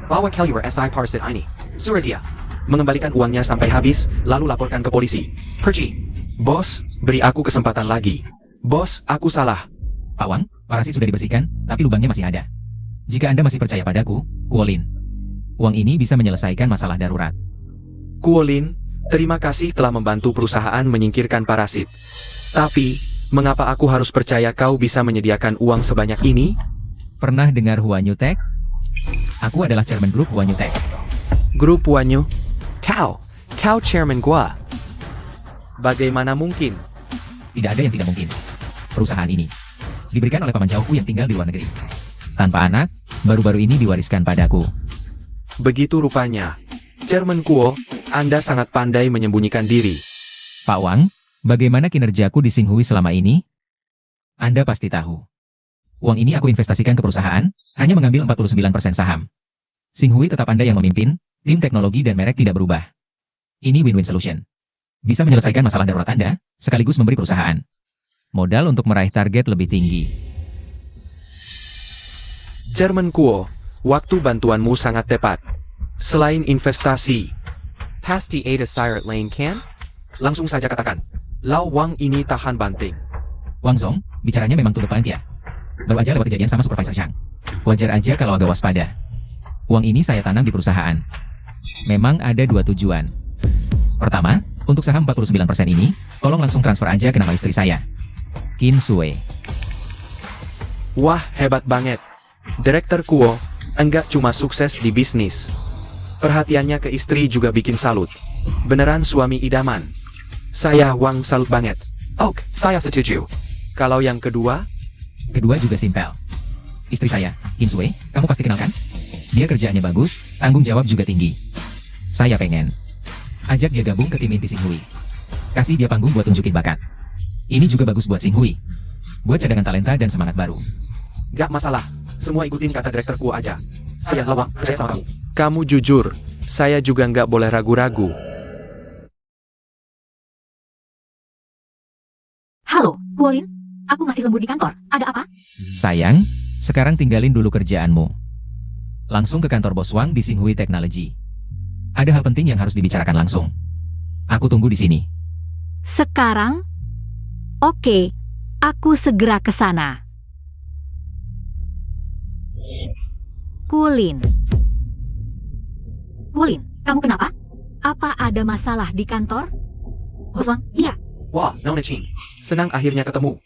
bawa Kelly SI Parsit ini. Suruh dia mengembalikan uangnya sampai habis, lalu laporkan ke polisi. Pergi. Bos, beri aku kesempatan lagi. Bos, aku salah. Pak Wang, parasit sudah dibersihkan, tapi lubangnya masih ada. Jika Anda masih percaya padaku, Kuolin, uang ini bisa menyelesaikan masalah darurat. Kuolin, terima kasih telah membantu perusahaan menyingkirkan parasit. Tapi, mengapa aku harus percaya kau bisa menyediakan uang sebanyak ini? Pernah dengar Huanyu Tech? Aku adalah chairman grup Huanyu Tech. Grup Wanyu? Kau chairman gua. Bagaimana mungkin? Tidak ada yang tidak mungkin. Perusahaan ini diberikan oleh paman jauhku yang tinggal di luar negeri. Tanpa anak, baru-baru ini diwariskan padaku. Begitu rupanya. Chairman Kuo, Anda sangat pandai menyembunyikan diri. Pak Wang, bagaimana kinerjaku di Xinghui selama ini? Anda pasti tahu. Uang ini aku investasikan ke perusahaan, hanya mengambil 49% saham. Xinghui tetap Anda yang memimpin, tim teknologi dan merek tidak berubah. Ini win-win solution. Bisa menyelesaikan masalah darurat Anda, sekaligus memberi perusahaan modal untuk meraih target lebih tinggi. Chairman Kuo, waktu bantuanmu sangat tepat. Selain investasi, pasti ada Sirat Lane kan? Langsung saja katakan, Lau Wang ini tahan banting. Wang Zong, bicaranya memang to the point ya. Baru aja lewat kejadian sama Supervisor Chang. Wajar aja kalau agak waspada. Uang ini saya tanam di perusahaan. Memang ada dua tujuan. Pertama, untuk saham 49% ini, tolong langsung transfer aja ke nama istri saya, Qin Sue. Wah, hebat banget. Direktur Kuo, enggak cuma sukses di bisnis. Perhatiannya ke istri juga bikin salut. Beneran suami idaman. Saya Wang salut banget. Oke, saya setuju. Kalau yang kedua? Kedua juga simpel. Istri saya, Qin Sue, kamu pasti kenal kan? Dia kerjaannya bagus, tanggung jawab juga tinggi. Saya pengen ajak dia gabung ke tim inti Xinghui. Kasih dia panggung buat tunjukin bakat. Ini juga bagus buat Xinghui. Buat cadangan talenta dan semangat baru. Gak masalah. Semua ikutin kata direktur Kuo aja. Saya Lawang, percaya sama kamu. Kamu jujur. Saya juga nggak boleh ragu-ragu. Halo, Kuolin. Aku masih lembur di kantor. Ada apa? Sayang, sekarang tinggalin dulu kerjaanmu. Langsung ke kantor Bos Wang di Xinghui Technology. Ada hal penting yang harus dibicarakan langsung. Aku tunggu di sini. Sekarang? Oke, aku segera ke sana. Kuolin. Kuolin, kamu kenapa? Apa ada masalah di kantor? Bos Wang, iya. Wah, Nona Chin. Senang akhirnya ketemu.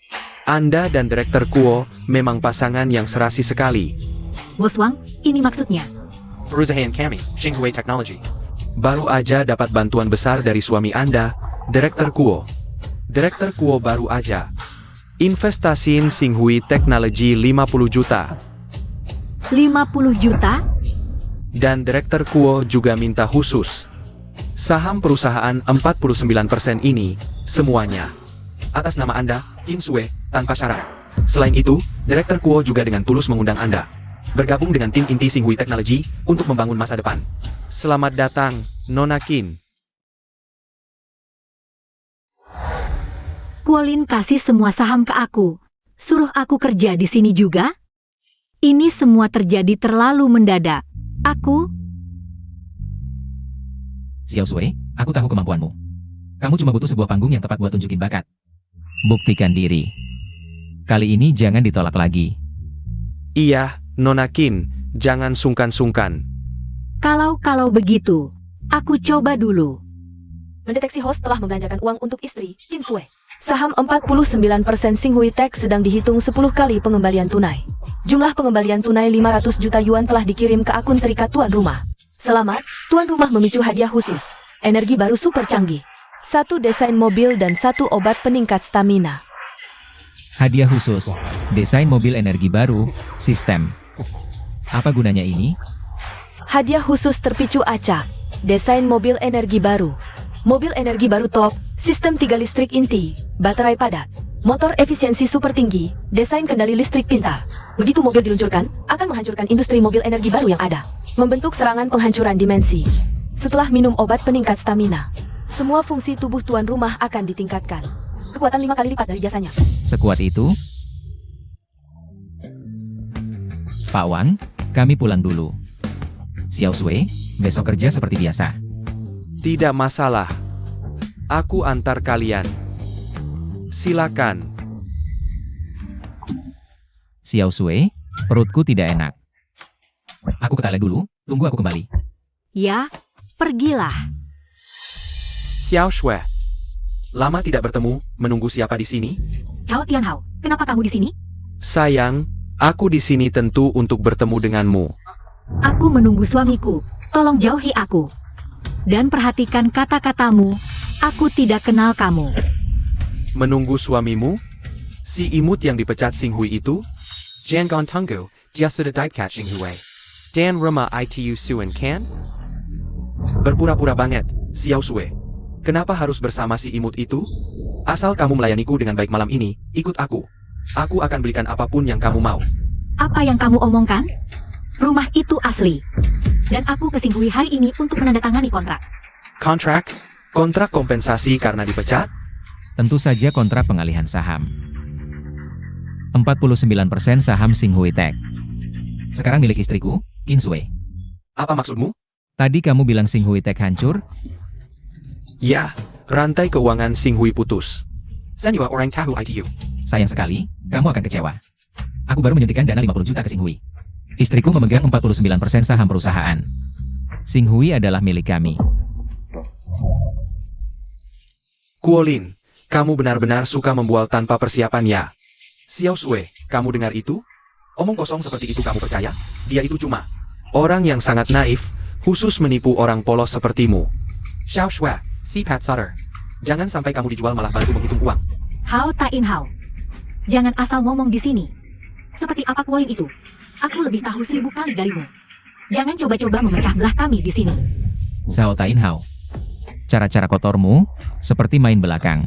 Anda dan direktur Kuo memang pasangan yang serasi sekali. Bos Wang, ini maksudnya. Perusahaan kami, Xinghui Technology. Baru aja dapat bantuan besar dari suami Anda, Direktur Kuo. Direktur Kuo baru aja investasiin Xinghui Technology 50 juta. 50 juta? Dan Direktur Kuo juga minta khusus saham perusahaan 49% ini, semuanya atas nama Anda, Qin Sue, tanpa syarat. Selain itu, Direktur Kuo juga dengan tulus mengundang Anda bergabung dengan tim inti Xinghui Technology untuk membangun masa depan. Selamat datang, Nona Qin. Kuolin kasih semua saham ke aku. Suruh aku kerja di sini juga? Ini semua terjadi terlalu mendadak. Xiao Sui, aku tahu kemampuanmu. Kamu cuma butuh sebuah panggung yang tepat buat tunjukin bakat. Buktikan diri. Kali ini jangan ditolak lagi. Iya, Nona Qin, jangan sungkan-sungkan. Kalau begitu, aku coba dulu. Mendeteksi host telah membelanjakan uang untuk istri, Qin Sue. Saham 49% Xinghui Tech sedang dihitung 10 kali pengembalian tunai. Jumlah pengembalian tunai 500 juta yuan telah dikirim ke akun terikat tuan rumah. Selamat, tuan rumah memicu hadiah khusus. Energi baru super canggih. 1 desain mobil dan 1 obat peningkat stamina. Hadiah khusus, desain mobil energi baru, sistem. Apa gunanya ini? Hadiah khusus terpicu acak. Desain mobil energi baru. Mobil energi baru top, sistem 3 listrik inti, baterai padat, motor efisiensi super tinggi, desain kendali listrik pintar. Begitu mobil diluncurkan, akan menghancurkan industri mobil energi baru yang ada. Membentuk serangan penghancuran dimensi. Setelah minum obat peningkat stamina. Semua fungsi tubuh tuan rumah akan ditingkatkan. Kekuatan 5 kali lipat dari jasanya. Sekuat itu? Pak Wang, kami pulang dulu. Xiao Sui, besok kerja seperti biasa. Tidak masalah. Aku antar kalian. Silakan. Xiao Sui, perutku tidak enak. Aku ke toilet dulu, tunggu aku kembali. Ya, pergilah. Xiao Shui. Lama tidak bertemu, menunggu siapa di sini? Chao Tianhao, kenapa kamu di sini? Sayang, aku di sini tentu untuk bertemu denganmu. Aku menunggu suamiku. Tolong jauhi aku. Dan perhatikan kata-katamu. Aku tidak kenal kamu. Menunggu suamimu? Si imut yang dipecat Xing Hui itu? Jangan tunggu, dia sudah dipecat Xing Hui. Dan rumah itu Suen kan? Berpura-pura banget, Xiao Sui. Kenapa harus bersama si imut itu? Asal kamu melayaniku dengan baik malam ini, ikut aku. Aku akan belikan apapun yang kamu mau. Apa yang kamu omongkan? Rumah itu asli. Dan aku ke Xing Hui hari ini untuk menandatangani kontrak. Kontrak? Kontrak kompensasi karena dipecat? Tentu saja kontrak pengalihan saham. 49% saham Xing Hui Tech. Sekarang milik istriku, Qin Sui. Apa maksudmu? Tadi kamu bilang Xing Hui Tech hancur? Ya, rantai keuangan Xing Hui putus. Saya orang tahu itu. Sayang sekali, kamu akan kecewa. Aku baru menyuntikkan dana 50 juta ke Xing Hui. Istriku memegang 49% saham perusahaan. Xing Hui adalah milik kami. Kuolin, kamu benar-benar suka membual tanpa persiapan ya? Xiao Sui, kamu dengar itu? Omong kosong seperti itu kamu percaya? Dia itu cuma orang yang sangat naif, khusus menipu orang polos sepertimu. Xiao Shui, si Pat Sutter. Jangan sampai kamu dijual malah bantu menghitung uang. Hao Tain Hao. Jangan asal ngomong di sini. Seperti apa Kuolin itu? Aku lebih tahu 1000 kali darimu. Jangan coba-coba memecah belah kami di sini. Zhao Tainhao. Cara-cara kotormu, seperti main belakang.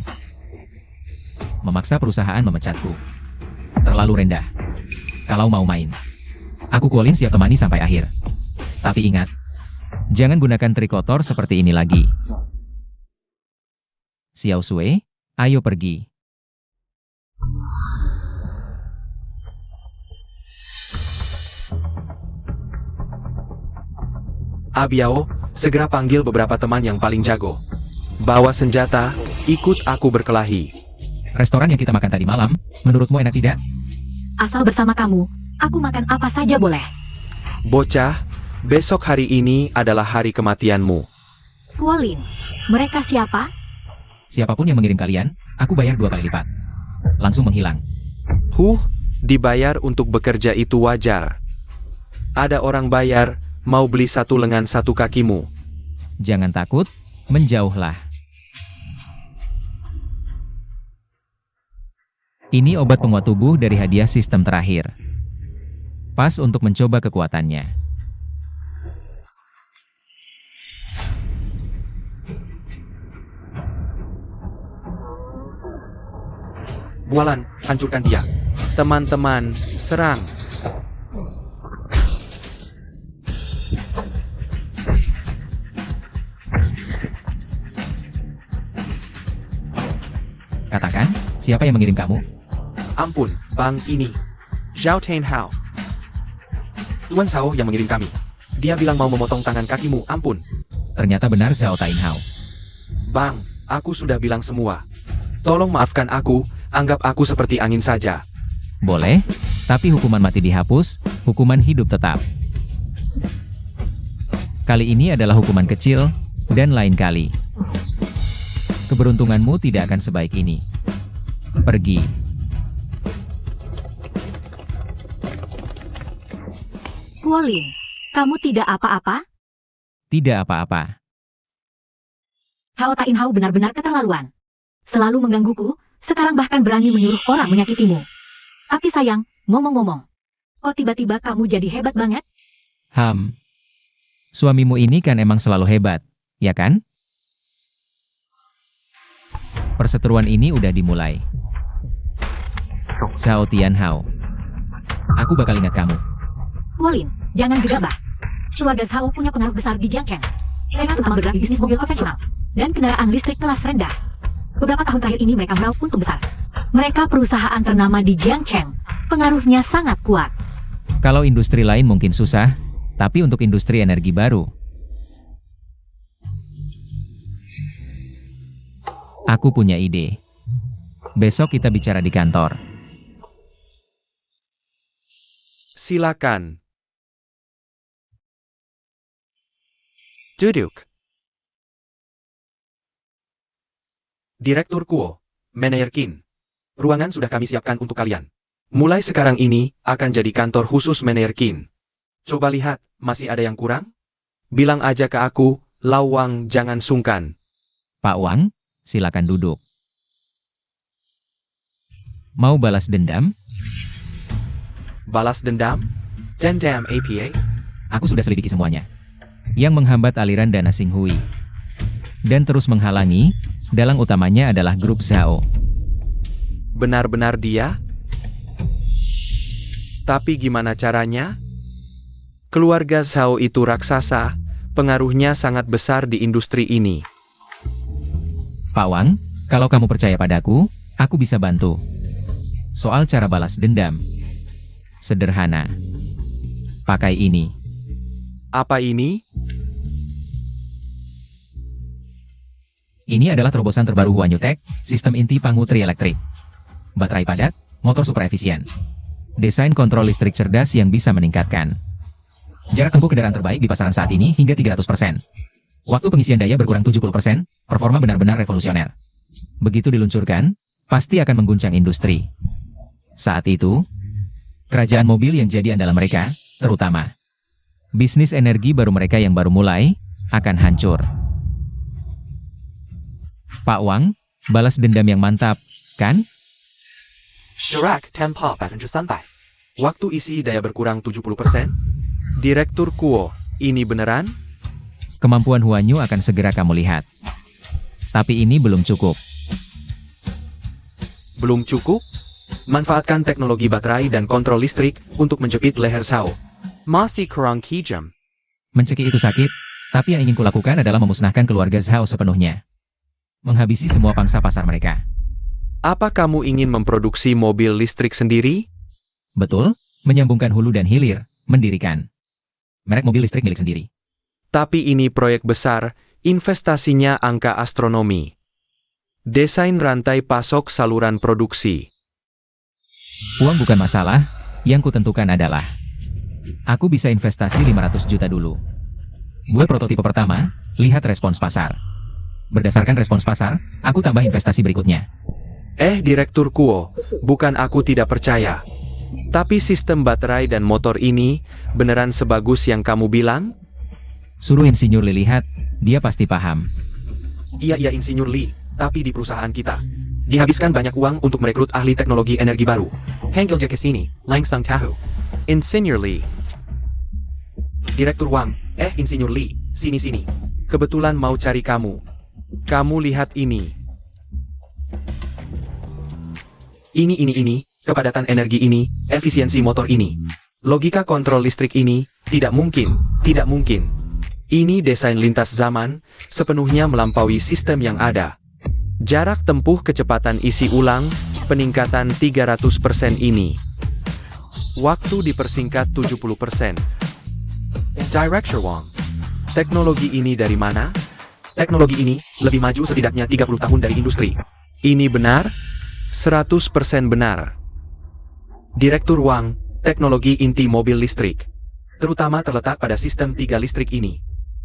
Memaksa perusahaan memecatku. Terlalu rendah. Kalau mau main, aku Kuolin siap temani sampai akhir. Tapi ingat, jangan gunakan trik kotor seperti ini lagi. Xiao Sui, ayo pergi. Abiao, segera panggil beberapa teman yang paling jago. Bawa senjata, ikut aku berkelahi. Restoran yang kita makan tadi malam, menurutmu enak tidak? Asal bersama kamu, aku makan apa saja boleh. Bocah, besok hari ini adalah hari kematianmu. Kuolin, mereka siapa? Siapapun yang mengirim kalian, aku bayar 2 kali lipat. Langsung menghilang. Dibayar untuk bekerja itu wajar. Ada orang bayar, mau beli 1 lengan 1 kakimu. Jangan takut, menjauhlah. Ini obat penguat tubuh dari hadiah sistem terakhir. Pas untuk mencoba kekuatannya. Bualan, hancurkan dia. Teman-teman, serang. Katakan, siapa yang mengirim kamu? Ampun, Bang, ini Zhao Tainhao. Tuan Sao yang mengirim kami. Dia bilang mau memotong tangan kakimu, ampun. Ternyata benar Zhao Tainhao. Bang, aku sudah bilang semua. Tolong maafkan aku, anggap aku seperti angin saja. Boleh, tapi hukuman mati dihapus, hukuman hidup tetap. Kali ini adalah hukuman kecil, dan lain kali. Keberuntunganmu tidak akan sebaik ini. Pergi. Kuolin, kamu tidak apa-apa? Tidak apa-apa. Hao Tain Hao benar-benar keterlaluan. Selalu menggangguku, sekarang bahkan berani menyuruh orang menyakitimu. Tapi sayang, ngomong-ngomong, kok tiba-tiba kamu jadi hebat banget? Suamimu ini kan emang selalu hebat, ya kan? Perseteruan ini udah dimulai. Zhao Tianhao. Aku bakal ingat kamu. Kuolin, jangan gegabah. Keluarga Zhao punya pengaruh besar di Jiangchen. Mereka terutama bergerak di bisnis mobil konvensional. dan kendaraan listrik kelas rendah. Beberapa tahun terakhir ini mereka meraup untung besar. Mereka perusahaan ternama di Jiangcheng. Pengaruhnya sangat kuat. Kalau industri lain mungkin susah, tapi untuk industri energi baru, aku punya ide. Besok kita bicara di kantor. Silakan. Duduk. Direktur Kuo, Manager Qin. Ruangan sudah kami siapkan untuk kalian. Mulai sekarang ini, akan jadi kantor khusus Manager Qin. Coba lihat, masih ada yang kurang? Bilang aja ke aku, Lau Wang jangan sungkan. Pak Wang, silakan duduk. Mau balas dendam? Balas dendam? Dendam APA? Aku sudah selidiki semuanya. Yang menghambat aliran dana Xinghui dan terus menghalangi, dalang utamanya adalah grup Zhao. Benar-benar dia? Tapi gimana caranya? Keluarga Zhao itu raksasa, pengaruhnya sangat besar di industri ini. Pak Wang, kalau kamu percaya padaku, aku bisa bantu. Soal cara balas dendam, sederhana. Pakai ini. Apa ini? Ini adalah terobosan terbaru Huanyu Tech, sistem inti pangu trielektrik. Baterai padat, motor super efisien. Desain kontrol listrik cerdas yang bisa meningkatkan jarak tempuh kendaraan terbaik di pasaran saat ini hingga 300%. Waktu pengisian daya berkurang 70%, performa benar-benar revolusioner. Begitu diluncurkan, pasti akan mengguncang industri. Saat itu, kerajaan mobil yang jadi andalan mereka, terutama bisnis energi baru mereka yang baru mulai, akan hancur. Pak Wang, balas dendam yang mantap, kan? Shirak Tempa 300%. Waktu isi daya berkurang 70%? Direktur Kuo, ini beneran? Kemampuan Huanyu akan segera kamu lihat. Tapi ini belum cukup. Belum cukup? Manfaatkan teknologi baterai dan kontrol listrik untuk menjepit leher Zhao. Masih kurang kejam. Mencekik itu sakit, tapi yang ingin kulakukan adalah memusnahkan keluarga Zhao sepenuhnya. Menghabisi semua pangsa pasar mereka. Apa kamu ingin memproduksi mobil listrik sendiri? Betul, menyambungkan hulu dan hilir, mendirikan merek mobil listrik milik sendiri. Tapi ini proyek besar, investasinya angka astronomi. Desain rantai pasok saluran produksi. Uang bukan masalah, yang kutentukan adalah aku bisa investasi 500 juta dulu. Buat prototipe pertama, lihat respons pasar. Berdasarkan respons pasar, aku tambah investasi berikutnya. Direktur Kuo, bukan aku tidak percaya. Tapi sistem baterai dan motor ini, beneran sebagus yang kamu bilang? Suruh Insinyur Li lihat, dia pasti paham. Iya Insinyur Li, tapi di perusahaan kita dihabiskan banyak uang untuk merekrut ahli teknologi energi baru. Hengkel je ke sini, langsung tahu. Insinyur Li. Direktur Wang, Insinyur Li, sini. Kebetulan mau cari kamu. Kamu lihat ini. Ini, kepadatan energi ini, efisiensi motor ini. Logika kontrol listrik ini, tidak mungkin. Ini desain lintas zaman, sepenuhnya melampaui sistem yang ada. Jarak tempuh kecepatan isi ulang, peningkatan 300% ini. Waktu dipersingkat 70%. Director Wang, teknologi ini dari mana? Teknologi ini, lebih maju setidaknya 30 tahun dari industri. Ini benar? 100% benar. Direktur Wang, teknologi inti mobil listrik. Terutama terletak pada sistem 3 listrik ini.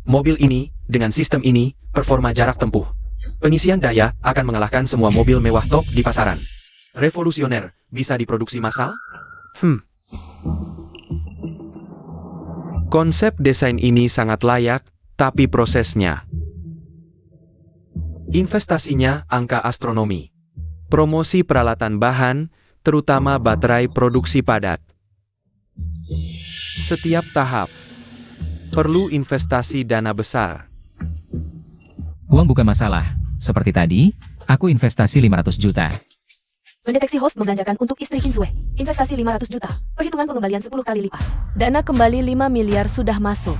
Mobil ini, dengan sistem ini, performa jarak tempuh. Pengisian daya akan mengalahkan semua mobil mewah top di pasaran. Revolusioner, bisa diproduksi massal? Konsep desain ini sangat layak, tapi prosesnya. Investasinya angka astronomi. Promosi peralatan bahan, terutama baterai produksi padat. Setiap tahap perlu investasi dana besar. Uang bukan masalah. Seperti tadi, aku investasi 500 juta. Mendeteksi host membelanjakan untuk istri Kinsue. Investasi 500 juta. Perhitungan pengembalian 10 kali lipat. Dana kembali 5 miliar sudah masuk.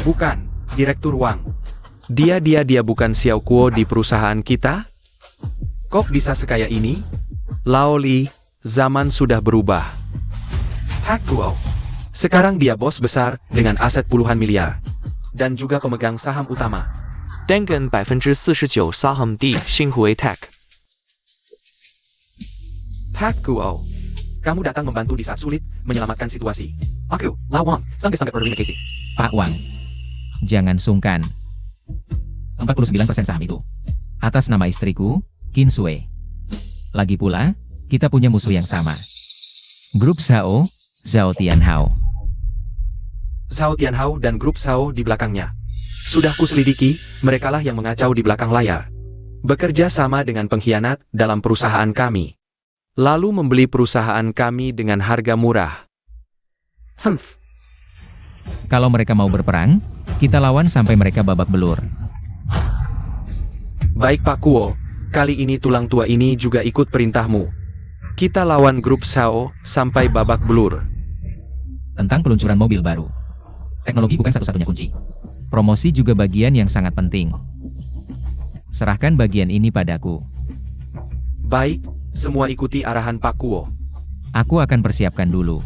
Bukan, Direktur Wang. Dia bukan Xiao Kuo di perusahaan kita? Kok bisa sekaya ini? Lao Li, zaman sudah berubah. Pak Kuo. Sekarang dia bos besar dengan aset puluhan miliar. Dan juga pemegang saham utama. Dengan 49% saham di Xinghui Tech. Pak Kuo. Kamu datang membantu di saat sulit, menyelamatkan situasi. Aku, Lao Wang, sang kesangka Casey. Pak Wang. Jangan sungkan. 49% saham itu. Atas nama istriku, Qin Sui. Lagi pula, kita punya musuh yang sama. Grup Zhao, Zhao Tianhao. Zhao Tianhao dan grup Zhao di belakangnya. Sudah kuselidiki, merekalah yang mengacau di belakang layar. Bekerja sama dengan pengkhianat dalam perusahaan kami. Lalu membeli perusahaan kami dengan harga murah. Kalau mereka mau berperang, kita lawan sampai mereka babak belur. Baik Pak Kuo, kali ini tulang tua ini juga ikut perintahmu. Kita lawan grup Zhao sampai babak belur. Tentang peluncuran mobil baru. Teknologi bukan satu-satunya kunci. Promosi juga bagian yang sangat penting. Serahkan bagian ini padaku. Baik, semua ikuti arahan Pak Kuo. Aku akan persiapkan dulu.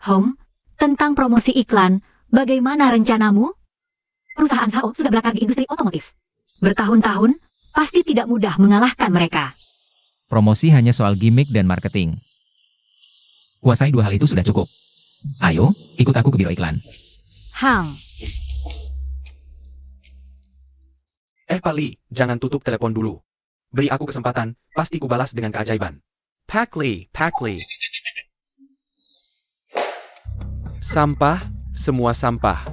Home, tentang promosi iklan, bagaimana rencanamu? Perusahaan Zhao sudah berakar di industri otomotif. Bertahun-tahun, pasti tidak mudah mengalahkan mereka. Promosi hanya soal gimmick dan marketing. Kuasai dua hal itu sudah cukup. Ayo, ikut aku ke biro iklan. Hang, Pak Li, jangan tutup telepon dulu. Beri aku kesempatan, pasti kubalas dengan keajaiban. Pak Li. Sampah, semua sampah.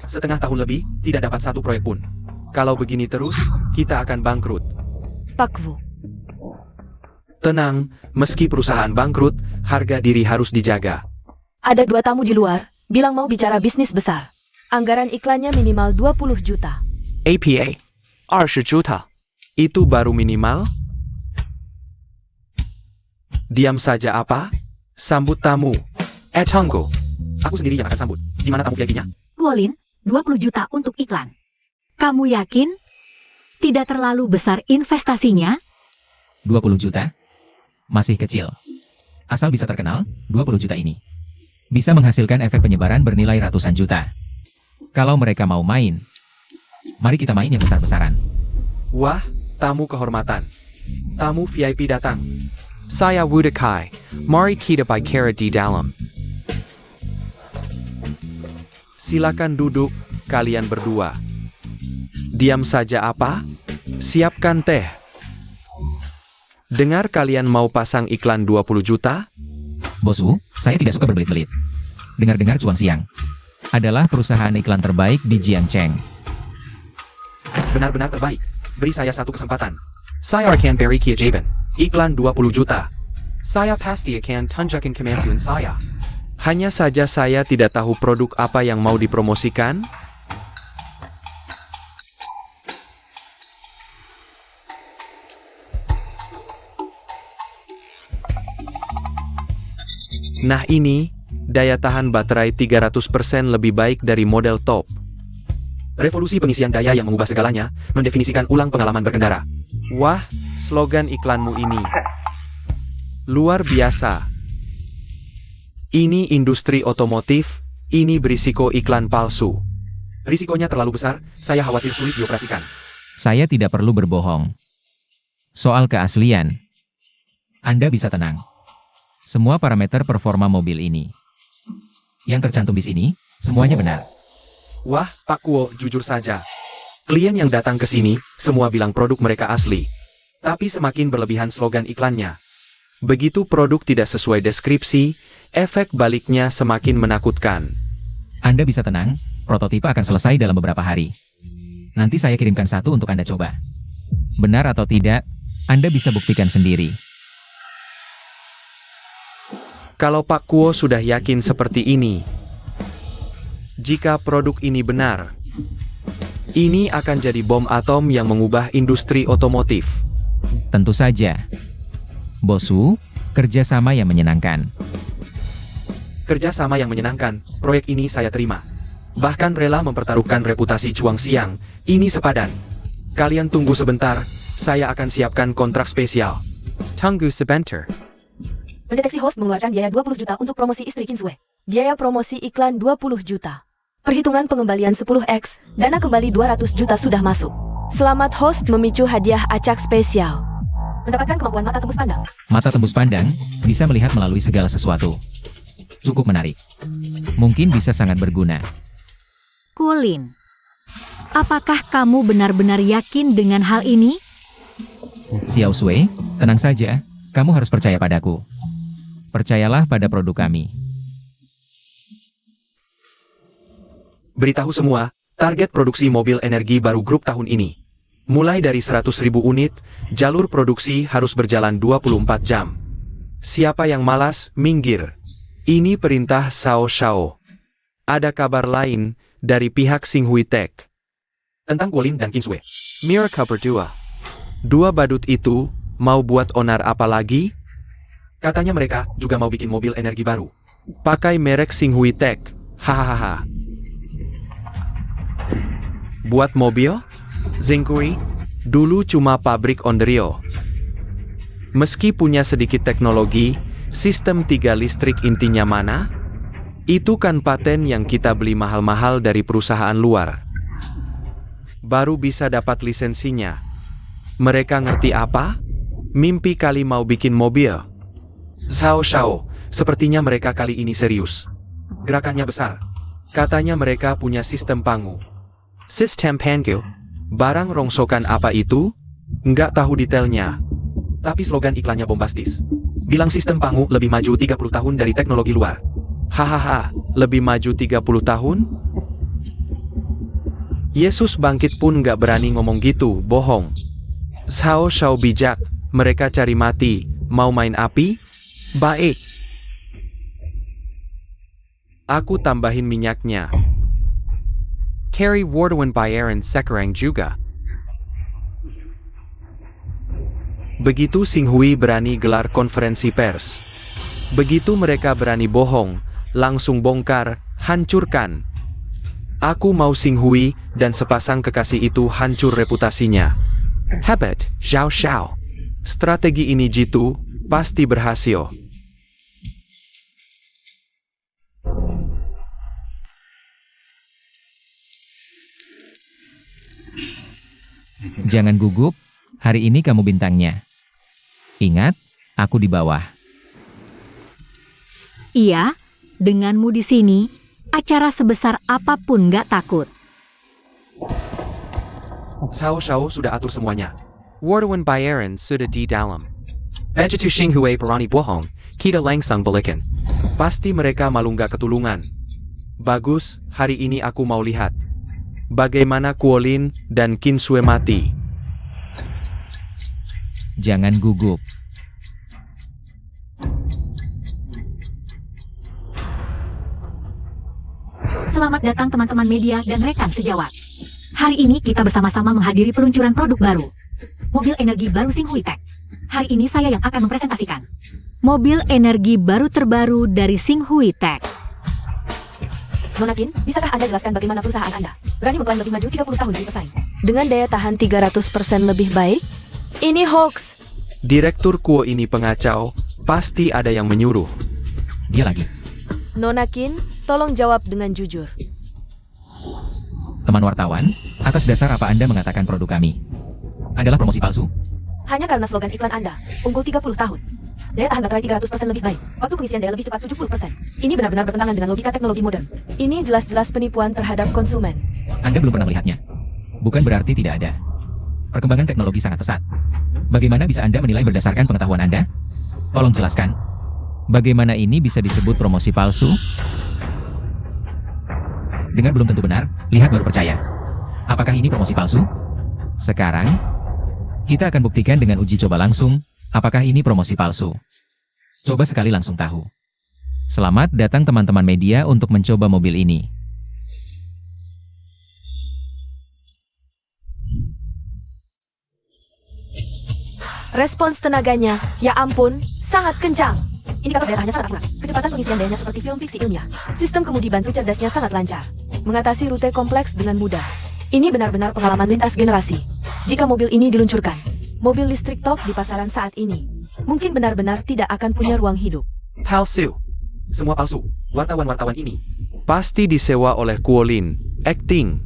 Setengah tahun lebih, tidak dapat satu proyek pun. Kalau begini terus, kita akan bangkrut. Pak Wu. Tenang, meski perusahaan bangkrut, harga diri harus dijaga. Ada 2 tamu di luar, bilang mau bicara bisnis besar. Anggaran iklannya minimal 20 juta. APA. 20 juta. Itu baru minimal? Diam saja apa? Sambut tamu. Tunggu. Aku sendiri yang akan sambut. Di mana tamu VIP-nya? Guolin, 20 juta untuk iklan. Kamu yakin? Tidak terlalu besar investasinya? 20 juta? Masih kecil. Asal bisa terkenal, 20 juta ini bisa menghasilkan efek penyebaran bernilai ratusan juta. Kalau mereka mau main, mari kita main yang besar-besaran. Wah, tamu kehormatan. Tamu VIP datang. Saya Wudakai. Mari kita bicara di dalam. Silakan duduk, kalian berdua. Diam saja apa? Siapkan teh. Dengar kalian mau pasang iklan 20 juta? Bosu, saya tidak suka berbelit-belit. Dengar-dengar Cuang Siang adalah perusahaan iklan terbaik di Jiangcheng. Benar-benar terbaik. Beri saya satu kesempatan. Saya akan beri keajaiban. Iklan 20 juta. Saya pasti akan tunjukkan kemampuan saya. Hanya saja saya tidak tahu produk apa yang mau dipromosikan. Nah ini, daya tahan baterai 300% lebih baik dari model top. Revolusi pengisian daya yang mengubah segalanya, mendefinisikan ulang pengalaman berkendara. Wah, slogan iklanmu ini luar biasa. Ini industri otomotif, ini berisiko iklan palsu. Risikonya terlalu besar, saya khawatir sulit dioperasikan. Saya tidak perlu berbohong. Soal keaslian, Anda bisa tenang. Semua parameter performa mobil ini yang tercantum di sini, semuanya benar. Wah, Pak Kuo, jujur saja. Klien yang datang ke sini, semua bilang produk mereka asli. Tapi semakin berlebihan slogan iklannya. Begitu produk tidak sesuai deskripsi, efek baliknya semakin menakutkan. Anda bisa tenang, prototipe akan selesai dalam beberapa hari. Nanti saya kirimkan satu untuk Anda coba. Benar atau tidak, Anda bisa buktikan sendiri. Kalau Pak Kuo sudah yakin seperti ini, jika produk ini benar, ini akan jadi bom atom yang mengubah industri otomotif. Tentu saja. Bosu, kerjasama yang menyenangkan. Kerja sama yang menyenangkan, proyek ini saya terima. Bahkan rela mempertaruhkan reputasi Chuang Xiang, ini sepadan. Kalian tunggu sebentar, saya akan siapkan kontrak spesial. Tunggu sebentar. Mendeteksi host mengeluarkan biaya 20 juta untuk promosi istri Kinsue. Biaya promosi iklan 20 juta. Perhitungan pengembalian 10x, dana kembali 200 juta sudah masuk. Selamat host memicu hadiah acak spesial. Mendapatkan kemampuan mata tembus pandang. Mata tembus pandang, bisa melihat melalui segala sesuatu. Cukup menarik. Mungkin bisa sangat berguna. Kulin, apakah kamu benar-benar yakin dengan hal ini? Xiao Sui, tenang saja, kamu harus percaya padaku. Percayalah pada produk kami. Beritahu semua, target produksi mobil energi baru grup tahun ini. Mulai dari 100.000 unit, jalur produksi harus berjalan 24 jam. Siapa yang malas, minggir. Ini perintah Cao Shao. Ada kabar lain dari pihak Xinghui Tech. Tentang Guolin dan Kinsue. Mereka berdua. Dua badut itu, mau buat onar apa lagi? Katanya mereka juga mau bikin mobil energi baru. Pakai merek Xinghui Tech. Hahaha. Buat mobil? Xinghui, dulu cuma pabrik Onryo. Meski punya sedikit teknologi, sistem 3 listrik intinya mana? Itu kan paten yang kita beli mahal-mahal dari perusahaan luar. Baru bisa dapat lisensinya. Mereka ngerti apa? Mimpi kali mau bikin mobil. Cao Shao, sepertinya mereka kali ini serius. Gerakannya besar. Katanya mereka punya sistem pangu. Sistem Pangu. Barang rongsokan apa itu? Nggak tahu detailnya. Tapi slogan iklannya bombastis. Bilang sistem pangu lebih maju 30 tahun dari teknologi luar. Hahaha, lebih maju 30 tahun? Yesus bangkit pun nggak berani ngomong gitu, bohong. Cao Shao bijak, mereka cari mati, mau main api? Baik. Aku tambahin minyaknya. Carry Wardawan bayaran sekarang juga. Begitu Xinghui berani gelar konferensi pers. Begitu mereka berani bohong, langsung bongkar, hancurkan. Aku mau Xinghui dan sepasang kekasih itu hancur reputasinya. Hebat, Xiao Xiao. Strategi ini jitu, pasti berhasil. Jangan gugup, hari ini kamu bintangnya. Ingat, aku di bawah. Iya, denganmu di sini, acara sebesar apapun nggak takut. Cao Shao sudah atur semuanya. Wardawan bayaran sudah di dalam. Begitu Xinghui berani bohong, kita langsung balikan. Pasti mereka malu nggak ketulungan. Bagus, hari ini aku mau lihat. Bagaimana Guolin dan Kinsue mati. Jangan gugup. Selamat datang teman-teman media dan rekan sejawat. Hari ini kita bersama-sama menghadiri peluncuran produk baru. Mobil energi baru Xinghui Tech. Hari ini saya yang akan mempresentasikan. Mobil energi baru terbaru dari Xinghui Tech. Nona Kin, bisakah Anda jelaskan bagaimana perusahaan Anda berani mengklaim lebih maju 30 tahun dari pesaing? Dengan daya tahan 300% lebih baik? Ini hoax. Direktur Kuo ini pengacau, pasti ada yang menyuruh. Dia lagi. Nona Kin, tolong jawab dengan jujur. Teman wartawan, atas dasar apa Anda mengatakan produk kami adalah promosi palsu? Hanya karena slogan iklan Anda, unggul 30 tahun. Daya tahan baterai 300% lebih baik. Waktu pengisian daya lebih cepat 70%. Ini benar-benar bertentangan dengan logika teknologi modern. Ini jelas-jelas penipuan terhadap konsumen. Anda belum pernah melihatnya. Bukan berarti tidak ada. Perkembangan teknologi sangat pesat. Bagaimana bisa Anda menilai berdasarkan pengetahuan Anda? Tolong jelaskan. Bagaimana ini bisa disebut promosi palsu? Dengar belum tentu benar, lihat baru percaya. Apakah ini promosi palsu? Sekarang, kita akan buktikan dengan uji coba langsung, apakah ini promosi palsu. Coba sekali langsung tahu. Selamat datang teman-teman media untuk mencoba mobil ini. Respons tenaganya, ya ampun, sangat kencang. Indikator daya tahannya sangat akurat. Kecepatan pengisian dayanya seperti film fiksi ilmiah. Sistem kemudi bantu cerdasnya sangat lancar. Mengatasi rute kompleks dengan mudah. Ini benar-benar pengalaman lintas generasi. Jika mobil ini diluncurkan, mobil listrik top di pasaran saat ini, mungkin benar-benar tidak akan punya ruang hidup. Palsu. Semua palsu. Wartawan-wartawan ini. Pasti disewa oleh Kuolin. Acting.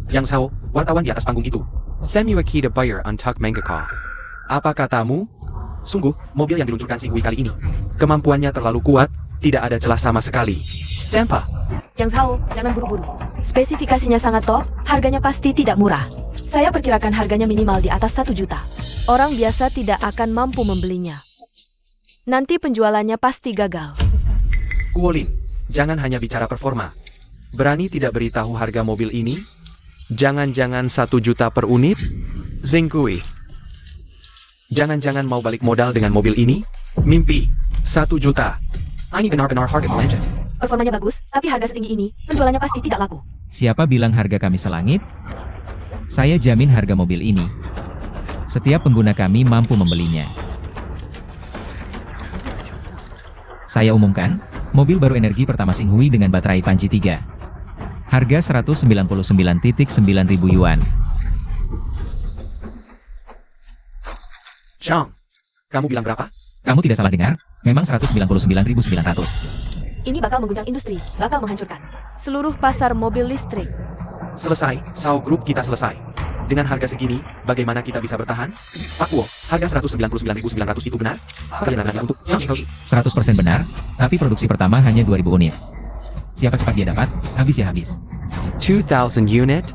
Yang Zhao, wartawan di atas panggung itu. Samuel Akita Bayer Untuck Mangaka. Apa katamu? Sungguh, mobil yang diluncurkan si Hui kali ini. Kemampuannya terlalu kuat, tidak ada celah sama sekali. Sempa. Yang Zhao, jangan buru-buru. Spesifikasinya sangat top, harganya pasti tidak murah. Saya perkirakan harganya minimal di atas 1 juta. Orang biasa tidak akan mampu membelinya. Nanti penjualannya pasti gagal. Kuolin, jangan hanya bicara performa. Berani tidak beritahu harga mobil ini? Jangan-jangan 1 juta per unit? Zengkui. Jangan-jangan mau balik modal dengan mobil ini? Mimpi. 1 juta. Ini benar-benar harga selangit. Performanya bagus, tapi harga setinggi ini, penjualannya pasti tidak laku. Siapa bilang harga kami selangit? Saya jamin harga mobil ini. Setiap pengguna kami mampu membelinya. Saya umumkan, mobil baru energi pertama Xinghui dengan baterai panci 3. Harga 199.9.000 yuan. Chang, kamu bilang berapa? Kamu tidak salah dengar, memang 199.900. Ini bakal mengguncang industri, bakal menghancurkan seluruh pasar mobil listrik. Selesai, Sao Group kita selesai. Dengan harga segini, bagaimana kita bisa bertahan? Pak Kuo, harga 199.900 itu benar? Kalian akan untuk 100% benar, tapi produksi pertama hanya 2.000 unit. Siapa cepat dia dapat, habis ya habis. 2,000 unit?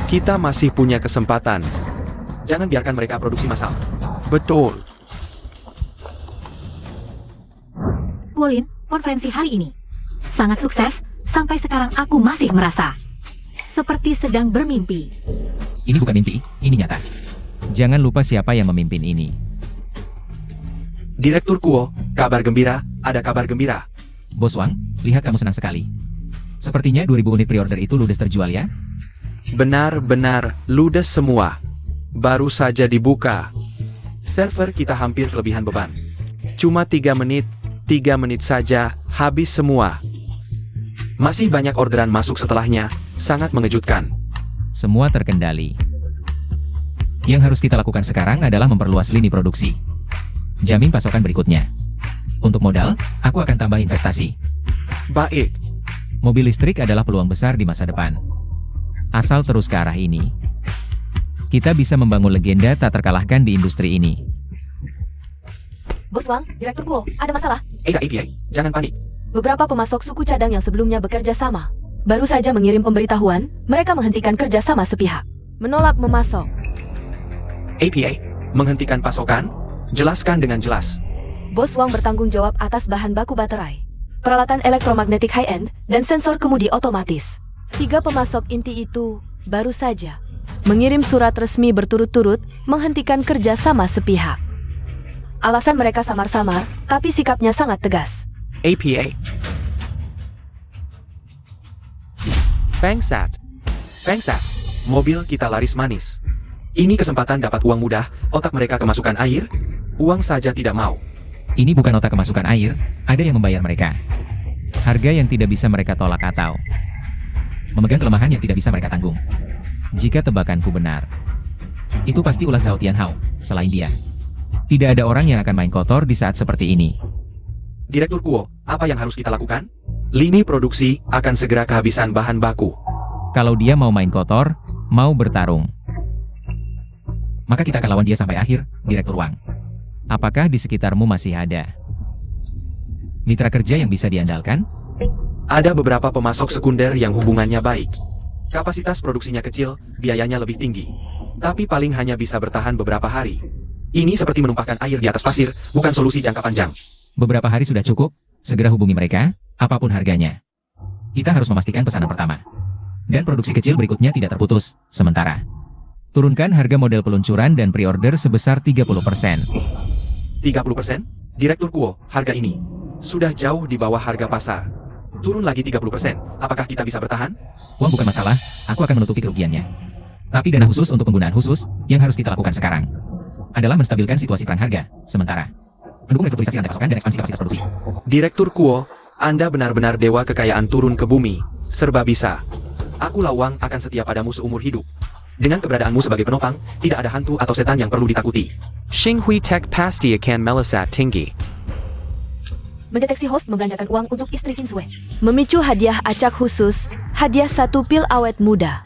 Kita masih punya kesempatan. Jangan biarkan mereka produksi massal. Betul. Kuolin, konferensi hari ini sangat sukses, sampai sekarang aku masih merasa seperti sedang bermimpi. Ini bukan mimpi, ini nyata. Jangan lupa siapa yang memimpin ini. Direktur Kuo, kabar gembira, ada kabar gembira. Bos Wang, lihat kamu senang sekali. Sepertinya 2.000 unit pre-order itu ludes terjual ya? Benar-benar ludes semua. Baru saja dibuka. Server kita hampir kelebihan beban. Cuma 3 menit saja, habis semua. Masih banyak orderan masuk setelahnya, sangat mengejutkan. Semua terkendali. Yang harus kita lakukan sekarang adalah memperluas lini produksi. Jamin pasokan berikutnya. Untuk modal, aku akan tambah investasi. Baik. Mobil listrik adalah peluang besar di masa depan. Asal terus ke arah ini, kita bisa membangun legenda tak terkalahkan di industri ini. Bos Wang, Direktur Kuo, ada masalah. API, jangan panik. Beberapa pemasok suku cadang yang sebelumnya bekerja sama baru saja mengirim pemberitahuan, mereka menghentikan kerja sama sepihak. Menolak memasok. API, menghentikan pasokan? Jelaskan dengan jelas. Bos Wang bertanggung jawab atas bahan baku baterai, peralatan elektromagnetik high-end, dan sensor kemudi otomatis. 3 pemasok inti itu baru saja mengirim surat resmi berturut-turut menghentikan kerja sama sepihak. Alasan mereka samar-samar, tapi sikapnya sangat tegas. APA. Bangsat. Mobil kita laris manis. Ini kesempatan dapat uang mudah, otak mereka kemasukan air, uang saja tidak mau. Ini bukan otak kemasukan air, ada yang membayar mereka. Harga yang tidak bisa mereka tolak atau memegang kelemahan yang tidak bisa mereka tanggung. Jika tebakanku benar, itu pasti ulah Zhao Tianhao, selain dia. Tidak ada orang yang akan main kotor di saat seperti ini. Direktur Kuo, apa yang harus kita lakukan? Lini produksi akan segera kehabisan bahan baku. Kalau dia mau main kotor, mau bertarung, maka kita akan lawan dia sampai akhir, Direktur Wang. Apakah di sekitarmu masih ada mitra kerja yang bisa diandalkan? Ada beberapa pemasok sekunder yang hubungannya baik. Kapasitas produksinya kecil, biayanya lebih tinggi. Tapi paling hanya bisa bertahan beberapa hari. Ini seperti menumpahkan air di atas pasir, bukan solusi jangka panjang. Beberapa hari sudah cukup, segera hubungi mereka, apapun harganya. Kita harus memastikan pesanan pertama. Dan produksi kecil berikutnya tidak terputus, sementara. Turunkan harga model peluncuran dan pre-order sebesar 30%. 30%? Direktur Kuo, harga ini sudah jauh di bawah harga pasar. Turun lagi 30%, apakah kita bisa bertahan? Uang bukan masalah, aku akan menutupi kerugiannya. Tapi dana khusus untuk penggunaan khusus, yang harus kita lakukan sekarang adalah menstabilkan situasi perang harga, sementara mendukung restrukturisasi rantai pasokan dan ekspansi kapasitas produksi. Direktur Kuo, Anda benar-benar dewa kekayaan turun ke bumi, serba bisa. Aku Lawang akan setia padamu seumur hidup. Dengan keberadaanmu sebagai penopang, tidak ada hantu atau setan yang perlu ditakuti. Xing Hui Tek Pasti akan melesat tinggi. Mendeteksi host membelanjakan uang untuk istri Kinsue. Memicu hadiah acak khusus, hadiah 1 pil awet muda.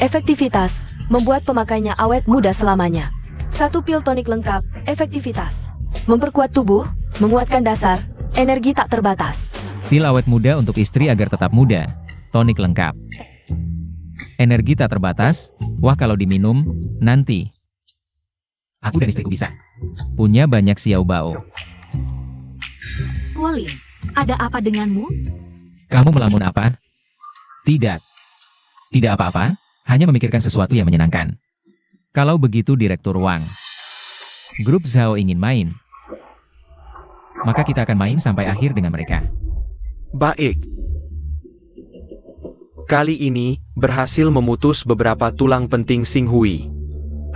Efektivitas, membuat pemakainya awet muda selamanya. 1 pil tonik lengkap, efektivitas. Memperkuat tubuh, menguatkan dasar, energi tak terbatas. Pil awet muda untuk istri agar tetap muda. Tonik lengkap. Energi tak terbatas. Wah, kalau diminum, nanti. Aku dan istriku bisa. Punya banyak xiao bao. Kuolin, ada apa denganmu? Kamu melamun apa? Tidak. Tidak apa-apa, hanya memikirkan sesuatu yang menyenangkan. Kalau begitu Direktur Wang. Grup Zhao ingin main. Maka kita akan main sampai akhir dengan mereka. Baik. Kali ini, berhasil memutus beberapa tulang penting Xing Hui.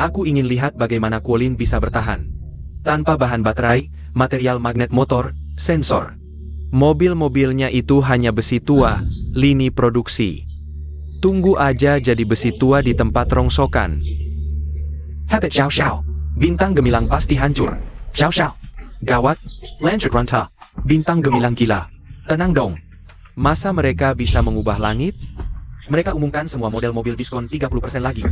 Aku ingin lihat bagaimana Kuolin bisa bertahan. Tanpa bahan baterai, material magnet motor, sensor. Mobil-mobilnya itu hanya besi tua, lini produksi. Tunggu aja jadi besi tua di tempat rongsokan. Habit Xiao Xiao. Bintang gemilang pasti hancur. Xiao Xiao. Gawat. Lanjut Ranta. Bintang gemilang gila. Tenang dong. Masa mereka bisa mengubah langit? Mereka umumkan semua model mobil diskon 30% lagi.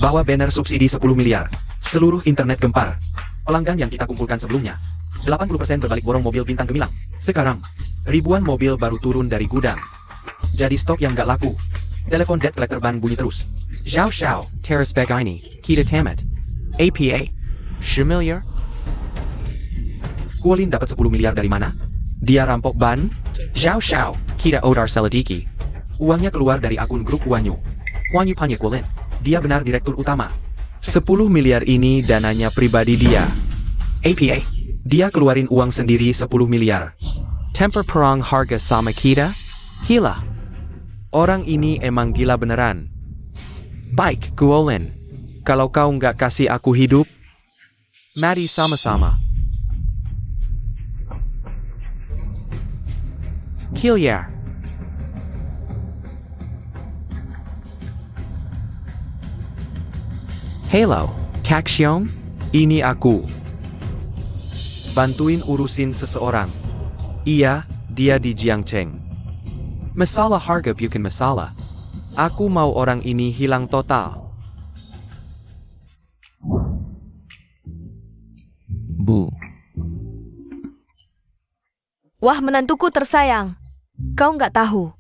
Bawa banner subsidi 10 miliar. Seluruh internet gempar. Pelanggan yang kita kumpulkan sebelumnya. 80% berbalik borong mobil bintang gemilang. Sekarang, ribuan mobil baru turun dari gudang. Jadi stok yang gak laku. Telepon debt collector ban bunyi terus. Xiao Xiao. Teras Begaini, Kita Tamat. APA. 10 miliar? Kuolin dapat 10 miliar dari mana? Dia rampok ban? Xiao Xiao. Kita Odar Seladiki. Uangnya keluar dari akun grup Wanyu. Wanyu Panya Kuolin. Dia benar direktur utama. 10 miliar ini dananya pribadi dia. APA. Dia keluarin uang sendiri 10 miliar. Temper Perang Harga Sama Kita? Gila. Orang ini emang gila beneran. Baik, Kuolin. Kalau kau nggak kasih aku hidup, Mati sama-sama. Kiliar. Halo, Kak Xiong? ini aku. Bantuin urusin seseorang. Iya, dia di Jiangcheng. Masalah harga bukan masalah. Aku mau orang ini hilang total. Bu. Wah, menantuku tersayang. Kau nggak tahu.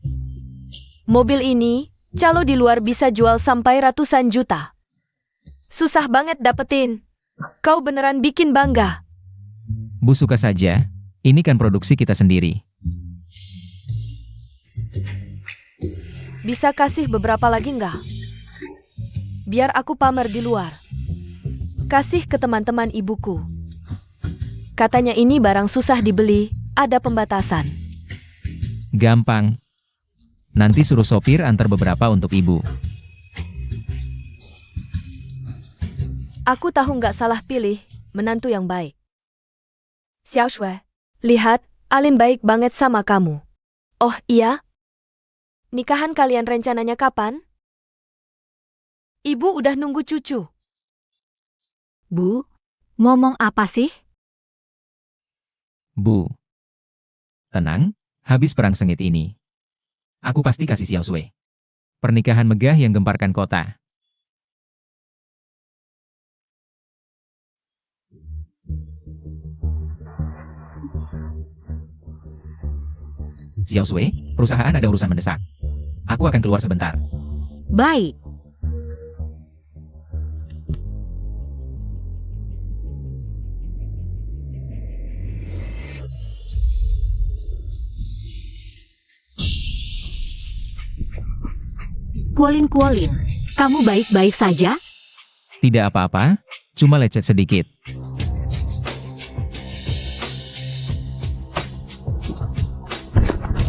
Mobil ini, calo di luar bisa jual sampai ratusan juta. Susah banget dapetin. Kau beneran bikin bangga. Bu suka saja. Ini kan produksi kita sendiri. Bisa kasih beberapa lagi nggak? Biar aku pamer di luar. Kasih ke teman-teman ibuku. Katanya ini barang susah dibeli, ada pembatasan. Gampang. Nanti suruh sopir antar beberapa untuk ibu. Aku tahu nggak salah pilih, menantu yang baik. Xiao Shui, lihat, Alim baik banget sama kamu. Oh iya? Nikahan kalian rencananya kapan? Ibu udah nunggu cucu. Bu, ngomong apa sih? Bu. Tenang, habis perang sengit ini. Aku pasti kasih Xiao Shui. Pernikahan megah yang gemparkan kota. Xiao Shui, perusahaan ada urusan mendesak. Aku akan keluar sebentar. Baik. Kuolin, kamu baik-baik saja? Tidak apa-apa, cuma lecet sedikit.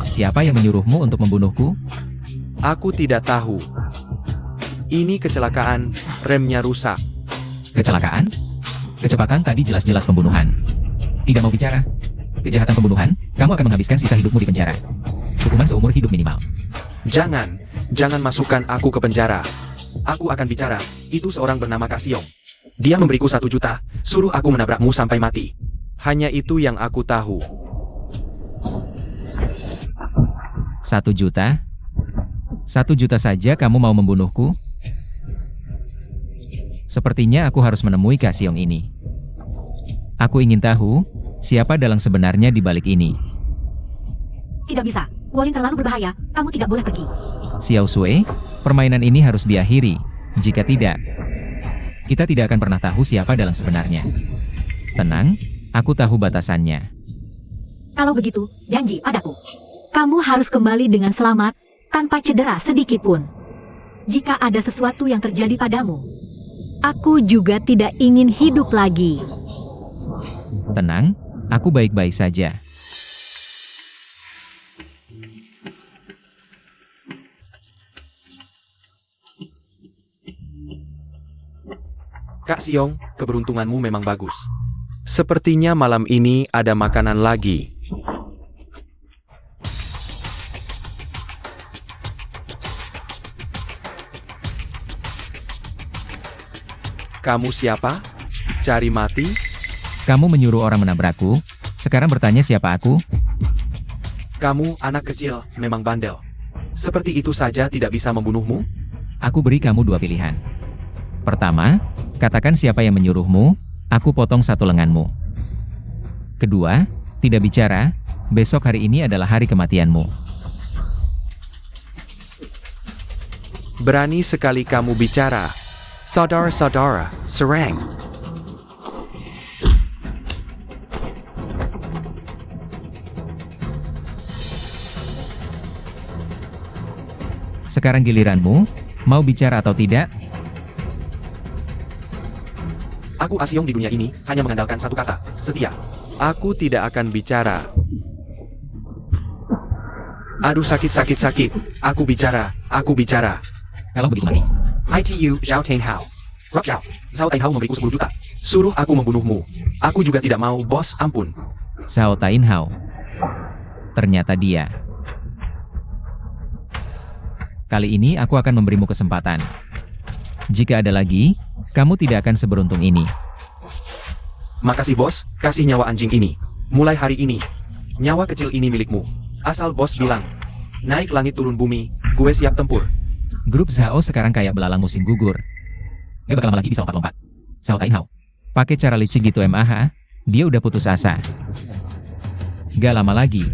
Siapa yang menyuruhmu untuk membunuhku? Aku tidak tahu. Ini kecelakaan, remnya rusak. Kecelakaan? Kecepatan tadi jelas-jelas pembunuhan. Tidak mau bicara? Kejahatan pembunuhan, kamu akan menghabiskan sisa hidupmu di penjara. Hukuman seumur hidup minimal. Jangan masukkan aku ke penjara. Aku akan bicara, itu seorang bernama Kasiong. Dia memberiku 1 juta, suruh aku menabrakmu sampai mati. Hanya itu yang aku tahu. 1 juta? 1 juta saja kamu mau membunuhku? Sepertinya aku harus menemui Kasiong ini. Aku ingin tahu, siapa dalang sebenarnya di balik ini. Tidak bisa. Guolin terlalu berbahaya. Kamu tidak boleh pergi. Xiao Sui, permainan ini harus diakhiri. Jika tidak, kita tidak akan pernah tahu siapa dalang sebenarnya. Tenang, aku tahu batasannya. Kalau begitu, janji padaku. Kamu harus kembali dengan selamat, tanpa cedera sedikit pun. Jika ada sesuatu yang terjadi padamu, aku juga tidak ingin hidup lagi. Tenang, aku baik-baik saja. Kak Siong, keberuntunganmu memang bagus. Sepertinya malam ini ada makanan lagi. Kamu siapa? Cari mati? Kamu menyuruh orang menabrakku, sekarang bertanya siapa aku? Kamu anak kecil, memang bandel. Seperti itu saja tidak bisa membunuhmu? Aku beri kamu 2 pilihan. Pertama, katakan siapa yang menyuruhmu, aku potong 1 lenganmu. Kedua, tidak bicara, besok hari ini adalah hari kematianmu. Berani sekali kamu bicara. Saudara-saudara, serang. Sekarang giliranmu, mau bicara atau tidak? Aku Asiong di dunia ini, hanya mengandalkan 1 kata, setia. Aku tidak akan bicara. Aduh sakit. Aku bicara. Kalau begitu mati. ITU Zhao Tainhao. Rob Zhao. Zhao Tainhao memberiku 10 juta. Suruh aku membunuhmu. Aku juga tidak mau, bos, ampun. Zhao Tainhao. Ternyata dia. Kali ini aku akan memberimu kesempatan. Jika ada lagi, kamu tidak akan seberuntung ini. Makasih bos, kasih nyawa anjing ini. Mulai hari ini, nyawa kecil ini milikmu. Asal bos bilang, naik langit turun bumi, gue siap tempur. Grup Zhao sekarang kayak belalang musim gugur. Gak bakal lama lagi bisa lompat-lompat. Zhao Tainhao. Pakai cara licik gitu MAH, dia udah putus asa. Gak lama lagi.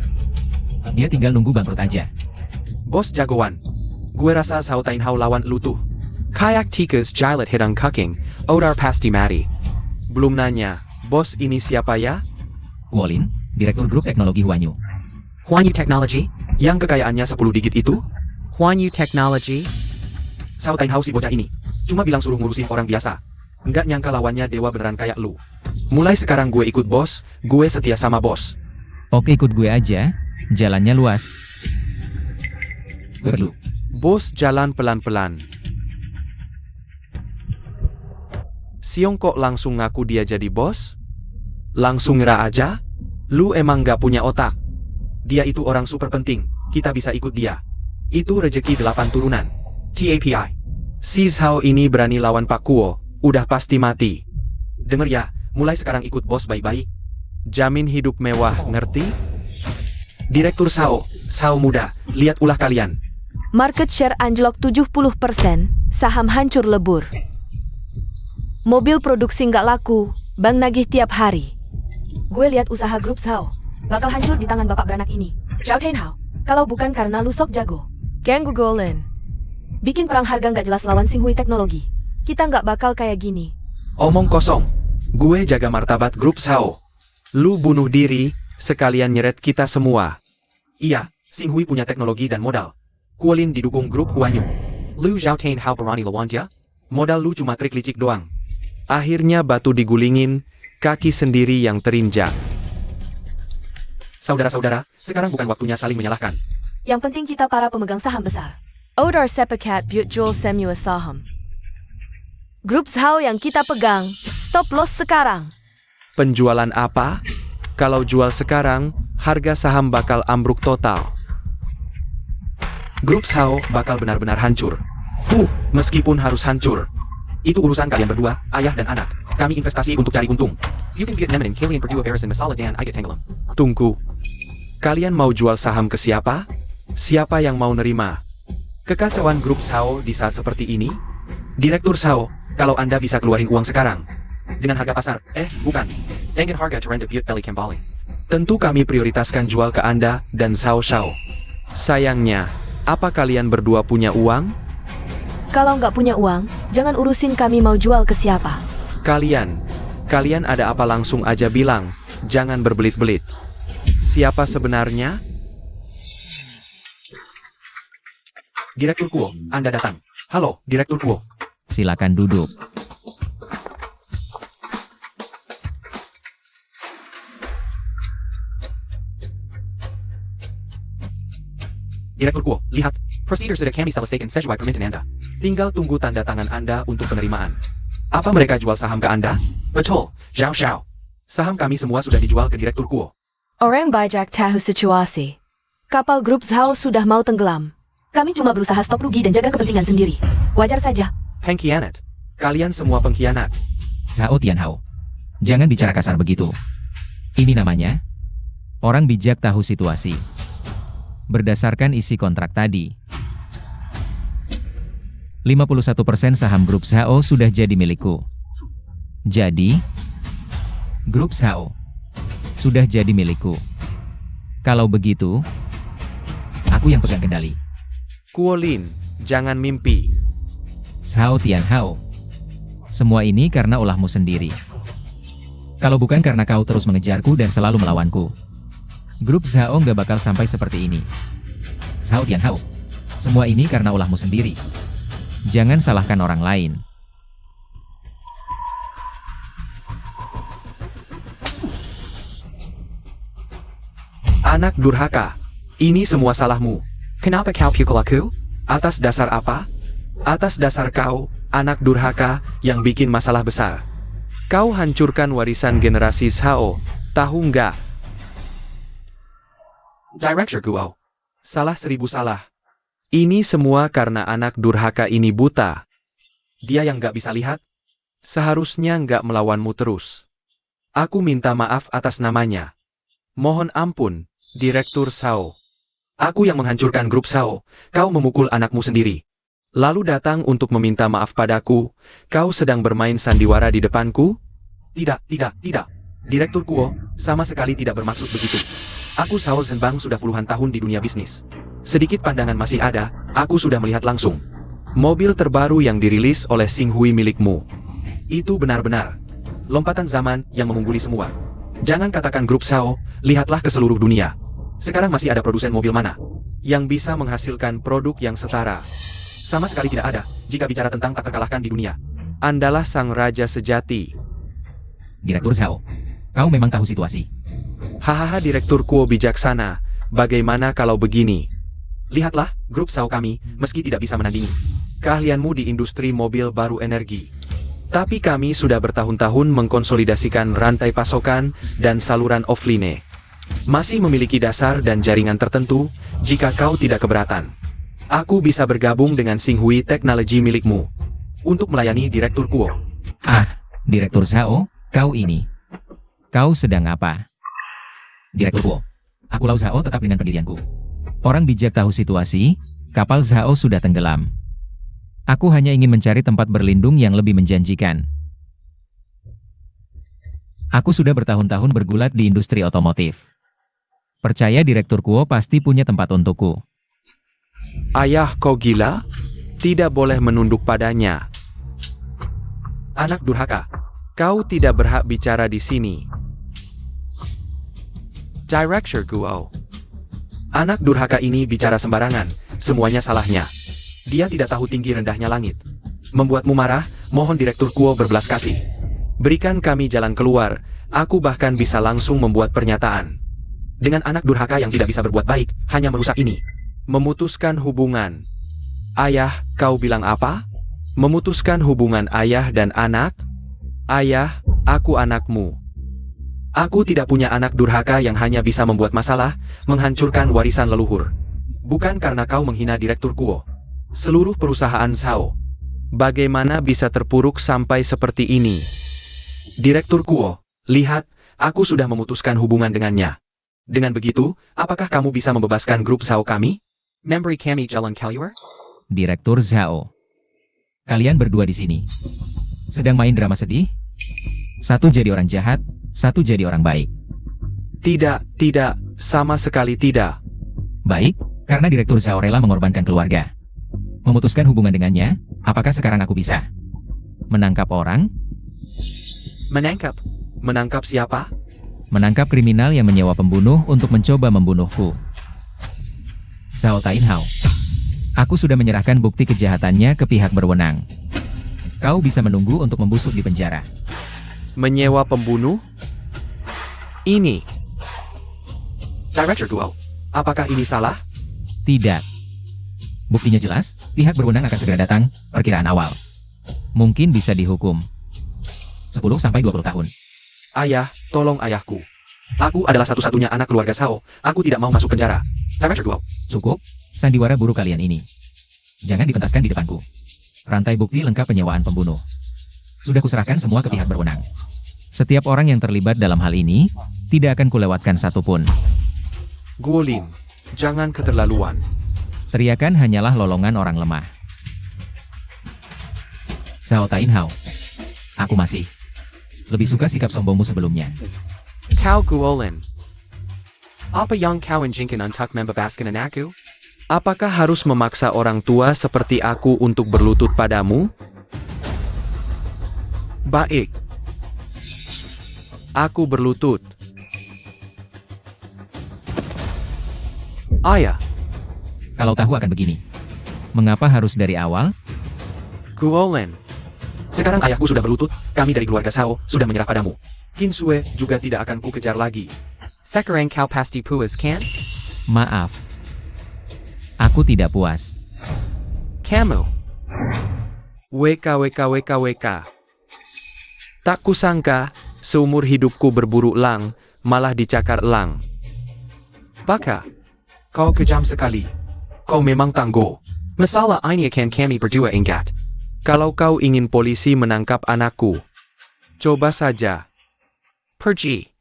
Dia tinggal nunggu bangkrut aja. Bos jagoan. Gue rasa Zhao Tainhao lawan lu tuh. Kayak tikus jailet hidang kuking, odar pasti mati. Belum nanya, bos ini siapa ya? Guolin, Direktur Grup Teknologi Huanyu. Huanyu Technology? Yang kekayaannya 10 digit itu? Huanyu Technology? Zhao Tainhao si bocah ini. Cuma bilang suruh ngurusin orang biasa. Nggak nyangka lawannya dewa beneran kayak lu. Mulai sekarang gue ikut bos, gue setia sama bos. Oke ikut gue aja, jalannya luas. Gue perlu. Bos jalan pelan-pelan. Siong kok langsung ngaku dia jadi bos? Langsung ngira aja? Lu emang nggak punya otak. Dia itu orang super penting, kita bisa ikut dia. Itu rejeki 8 turunan. TAPI. Si Zhao ini berani lawan Pak Kuo, udah pasti mati. Denger ya, mulai sekarang ikut bos baik-baik. Jamin hidup mewah, ngerti? Direktur Zhao muda, lihat ulah kalian. Market share anjlok 70%, saham hancur lebur. Mobil produksi nggak laku, bank nagih tiap hari. Gue lihat usaha grup Zhao bakal hancur di tangan bapak beranak ini. Zhao Tainhao, kalau bukan karena lu sok jago. Geng Guolin. Bikin perang harga nggak jelas lawan Xinghui Teknologi. Kita nggak bakal kayak gini. Omong kosong. Gue jaga martabat grup Zhao. Lu bunuh diri, sekalian nyeret kita semua. Iya, Xinghui punya teknologi dan modal. Guolin didukung grup Huanyu. Lu Zhao Tainhao berani lawan dia? Modal lu cuma trik licik doang. Akhirnya batu digulingin, kaki sendiri yang terinjak. Saudara-saudara, sekarang bukan waktunya saling menyalahkan. Yang penting kita para pemegang saham besar. Odar Sepakat Butte Jual Semua Saham. Grup Zhao yang kita pegang, stop loss sekarang. Penjualan apa? Kalau jual sekarang, harga saham bakal ambruk total. Grup Sao bakal benar-benar hancur. Meskipun harus hancur. Itu urusan kalian berdua, ayah dan anak. Kami investasi untuk cari untung. You can get Nemenin, Kalian Perdua Barisan Masala Dan, I get Tenggelam. Tunggu. Kalian mau jual saham ke siapa? Siapa yang mau nerima? Kekacauan grup Sao di saat seperti ini? Direktur Sao, kalau Anda bisa keluarin uang sekarang. Dengan harga pasar, bukan. Dengan harga terendah Butte Belly Kembali. Tentu kami prioritaskan jual ke Anda dan Sao Shao. Sayangnya, apa kalian berdua punya uang? Kalau nggak punya uang, jangan urusin kami mau jual ke siapa. Kalian ada apa langsung aja bilang, jangan berbelit-belit. Siapa sebenarnya? Direktur Kuo, Anda datang. Halo, Direktur Kuo. Silakan duduk. Direktur Kuo, lihat. Procedure sudah kami selesaikan sesuai permintaan Anda. Tinggal tunggu tanda tangan Anda untuk penerimaan. Apa mereka jual saham ke Anda? Betul, Zhao Shao. Saham kami semua sudah dijual ke Direktur Kuo. Orang bijak tahu situasi. Kapal grup Zhao sudah mau tenggelam. Kami cuma berusaha stop rugi dan jaga kepentingan sendiri. Wajar saja. Pengkhianat. Kalian semua pengkhianat. Zhao Tianhao. Jangan bicara kasar begitu. Ini namanya orang bijak tahu situasi. Berdasarkan isi kontrak tadi, 51% saham grup Zhao sudah jadi milikku. Jadi, grup Zhao sudah jadi milikku. Kalau begitu, aku yang pegang kendali. Kuo Lin, jangan mimpi. Zhao Tianhao. Semua ini karena ulahmu sendiri. Kalau bukan karena kau terus mengejarku dan selalu melawanku, grup Zhao nggak bakal sampai seperti ini. Zhao Tianhao. Semua ini karena ulahmu sendiri. Jangan salahkan orang lain. Anak durhaka. Ini semua salahmu. Kenapa kau pukul aku? Atas dasar apa? Atas dasar kau, anak durhaka, yang bikin masalah besar. Kau hancurkan warisan generasi Zhao. Tahu nggak? Director Guo. Salah 1000 salah. Ini semua karena anak durhaka ini buta. Dia yang nggak bisa lihat. Seharusnya nggak melawanmu terus. Aku minta maaf atas namanya. Mohon ampun, Direktur Sao. Aku yang menghancurkan grup Sao. Kau memukul anakmu sendiri. Lalu datang untuk meminta maaf padaku. Kau sedang bermain sandiwara di depanku? Tidak. Direktur Kuo, sama sekali tidak bermaksud begitu. Aku Sao Zhenbang sudah puluhan tahun di dunia bisnis. Sedikit pandangan masih ada, aku sudah melihat langsung. Mobil terbaru yang dirilis oleh Xing Hui milikmu. Itu benar-benar lompatan zaman yang mengungguli semua. Jangan katakan grup Sao, lihatlah ke seluruh dunia. Sekarang masih ada produsen mobil mana yang bisa menghasilkan produk yang setara? Sama sekali tidak ada, jika bicara tentang tak terkalahkan di dunia. Andalah sang raja sejati. Direktur Zhao, kau memang tahu situasi. Hahaha, Direktur Kuo bijaksana. Bagaimana kalau begini? Lihatlah, grup Sao kami, meski tidak bisa menandingi keahlianmu di industri mobil baru energi. Tapi kami sudah bertahun-tahun mengkonsolidasikan rantai pasokan dan saluran offline. Masih memiliki dasar dan jaringan tertentu, jika kau tidak keberatan. Aku bisa bergabung dengan Xing Hui Teknologi milikmu untuk melayani Direktur Kuo. Direktur Zhao, kau ini. Kau sedang apa? Direktur Kuo. Aku Lau Zhao tetap dengan pendirianku. Orang bijak tahu situasi, kapal Zhao sudah tenggelam. Aku hanya ingin mencari tempat berlindung yang lebih menjanjikan. Aku sudah bertahun-tahun bergulat di industri otomotif. Percaya Direktur Kuo pasti punya tempat untukku. Ayah, kau gila? Tidak boleh menunduk padanya. Anak durhaka, kau tidak berhak bicara di sini. Director Guo. Anak durhaka ini bicara sembarangan, semuanya salahnya. Dia tidak tahu tinggi rendahnya langit. Membuatmu marah, mohon Direktur Kuo berbelas kasih. Berikan kami jalan keluar, aku bahkan bisa langsung membuat pernyataan. Dengan anak durhaka yang tidak bisa berbuat baik, hanya merusak ini. Memutuskan hubungan. Ayah, kau bilang apa? Memutuskan hubungan ayah dan anak? Ayah, aku anakmu. Aku tidak punya anak durhaka yang hanya bisa membuat masalah, menghancurkan warisan leluhur. Bukan karena kau menghina Direktur Kuo. Seluruh perusahaan Zhao. Bagaimana bisa terpuruk sampai seperti ini? Direktur Kuo, lihat, aku sudah memutuskan hubungan dengannya. Dengan begitu, apakah kamu bisa membebaskan grup Zhao kami? Memberi kami jalan keluar? Direktur Zhao. Kalian berdua di sini. Sedang main drama sedih? Satu jadi orang jahat, satu jadi orang baik. Tidak, sama sekali tidak. Baik, karena Direktur Zhao rela mengorbankan keluarga. Memutuskan hubungan dengannya, apakah sekarang aku bisa menangkap orang? Menangkap. Menangkap siapa? Menangkap kriminal yang menyewa pembunuh untuk mencoba membunuhku. Zhao Tainhao. Aku sudah menyerahkan bukti kejahatannya ke pihak berwenang. Kau bisa menunggu untuk membusuk di penjara. Menyewa pembunuh? Ini. Director Guo, apakah ini salah? Tidak. Buktinya jelas, pihak berwenang akan segera datang, perkiraan awal. Mungkin bisa dihukum 10-20 tahun. Ayah, tolong ayahku. Aku adalah satu-satunya anak keluarga Zhao. Aku tidak mau masuk penjara. Director Guo, Cukup, sandiwara buruk kalian ini. Jangan dipentaskan di depanku. Rantai bukti lengkap penyewaan pembunuh. Sudah kuserahkan semua ke pihak berwenang. Setiap orang yang terlibat dalam hal ini, tidak akan kulewatkan satupun. Guolin, jangan keterlaluan. Teriakan hanyalah lolongan orang lemah. Zhao Tainhao. Aku masih lebih suka sikap sombongmu sebelumnya. Kau Guolin. Apa yang kau inginkan untuk membebaskan anakku? Apakah harus memaksa orang tua seperti aku untuk berlutut padamu? Baik. Aku berlutut. Ayah, Kalau tahu akan begini. Mengapa harus dari awal? Guolin. Sekarang ayahku sudah berlutut, kami dari keluarga Zhao sudah menyerah padamu. Kinsue juga tidak akan ku kejar lagi. Sekarang kau pasti puas kan? Maaf. Aku tidak puas. Kamu. WK. Tak kusangka, seumur hidupku berburu elang, malah dicakar elang. Baka, kau kejam sekali. Kau memang tangguh. Masalah ini akan kami berdua ingat. Kalau kau ingin polisi menangkap anakku, coba saja. Pergi.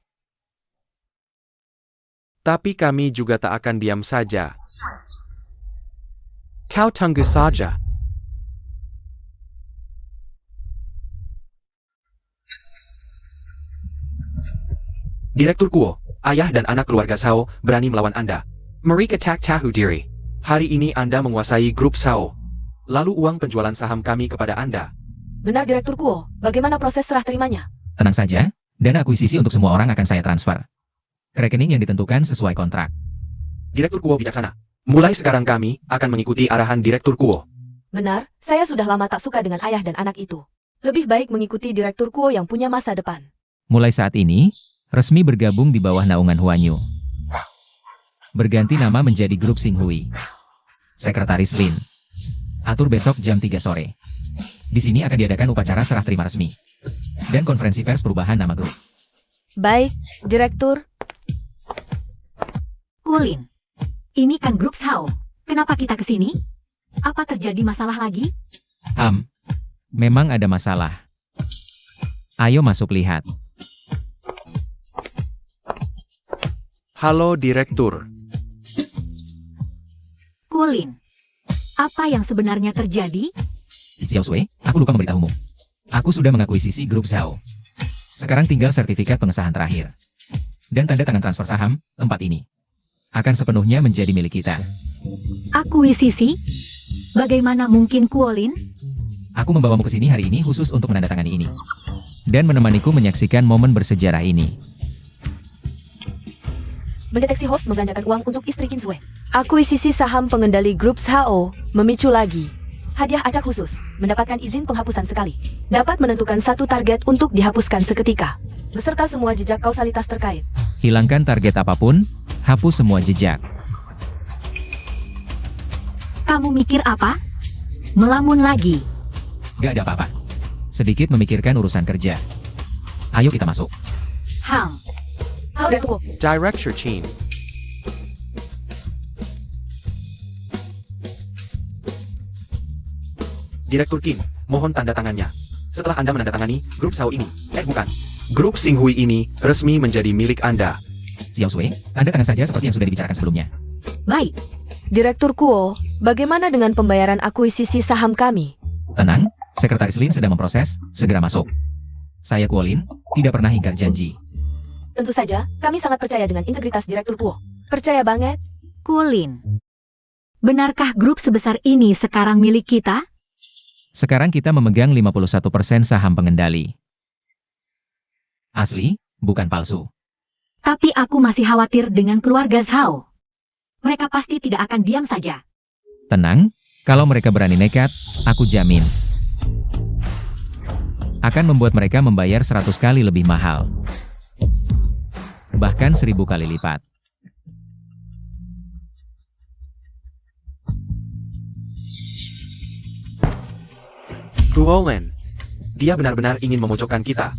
Tapi kami juga tak akan diam saja. Kau tunggu saja. Direktur Kuo, ayah dan anak keluarga Zhao berani melawan Anda. Mereka tak tahu diri. Hari ini Anda menguasai grup Zhao. Lalu uang penjualan saham kami kepada Anda. Benar Direktur Kuo, bagaimana proses serah terimanya? Tenang saja, dana akuisisi untuk semua orang akan saya transfer ke rekening yang ditentukan sesuai kontrak. Direktur Kuo bijaksana. Mulai sekarang kami akan mengikuti arahan Direktur Kuo. Benar, saya sudah lama tak suka dengan ayah dan anak itu. Lebih baik mengikuti Direktur Kuo yang punya masa depan. Mulai saat ini, resmi bergabung di bawah naungan Huanyu. Berganti nama menjadi grup Xinghui. Sekretaris Lin. Atur besok jam 3 sore. Di sini akan diadakan upacara serah terima resmi. Dan konferensi pers perubahan nama grup. Baik, Direktur. Kulin. Ini kan grup Zhao. Kenapa kita ke sini? Apa terjadi masalah lagi? Memang ada masalah. Ayo masuk lihat. Halo Direktur. Kulin. Apa yang sebenarnya terjadi? Xiao Sui, aku lupa memberitahumu. Aku sudah mengakuisisi grup Zhao. Sekarang tinggal sertifikat pengesahan terakhir. Dan tanda tangan transfer saham, tempat ini akan sepenuhnya menjadi milik kita. Akuisisi? Bagaimana mungkin Kuolin? Aku membawamu ke sini hari ini khusus untuk menandatangani ini. Dan menemaniku menyaksikan momen bersejarah ini. Mendeteksi host membelanjakan uang untuk istri Kinsue. Akuisisi saham pengendali grup Zhao memicu lagi. Hadiah acak khusus, mendapatkan izin penghapusan sekali. Dapat menentukan satu target untuk dihapuskan seketika. Beserta semua jejak kausalitas terkait. Hilangkan target apapun, hapus semua jejak. Kamu mikir apa? Melamun lagi. Gak ada apa-apa. Sedikit memikirkan urusan kerja. Ayo kita masuk. Hao Direktur Kuo. Director Chin. Direktur Kim, mohon tanda tangannya. Setelah Anda menandatangani grup Sao ini, bukan. Grup Xinghui ini resmi menjadi milik Anda. Xiao Sui, tanda tangan saja seperti yang sudah dibicarakan sebelumnya. Baik, Direktur Kuo, bagaimana dengan pembayaran akuisisi saham kami? Tenang, Sekretaris Lin sedang memproses, segera masuk. Saya Kuo Lin, tidak pernah ingkar janji. Tentu saja, kami sangat percaya dengan integritas Direktur Kuo. Percaya banget. Kulin. Benarkah grup sebesar ini sekarang milik kita? Sekarang kita memegang 51% saham pengendali. Asli, bukan palsu. Tapi aku masih khawatir dengan keluarga Zhao. Mereka pasti tidak akan diam saja. Tenang, kalau mereka berani nekat, aku jamin. Akan membuat mereka membayar 100 kali lebih mahal. Bahkan 1000 kali lipat. Kuolen, dia benar-benar ingin memojokkan kita.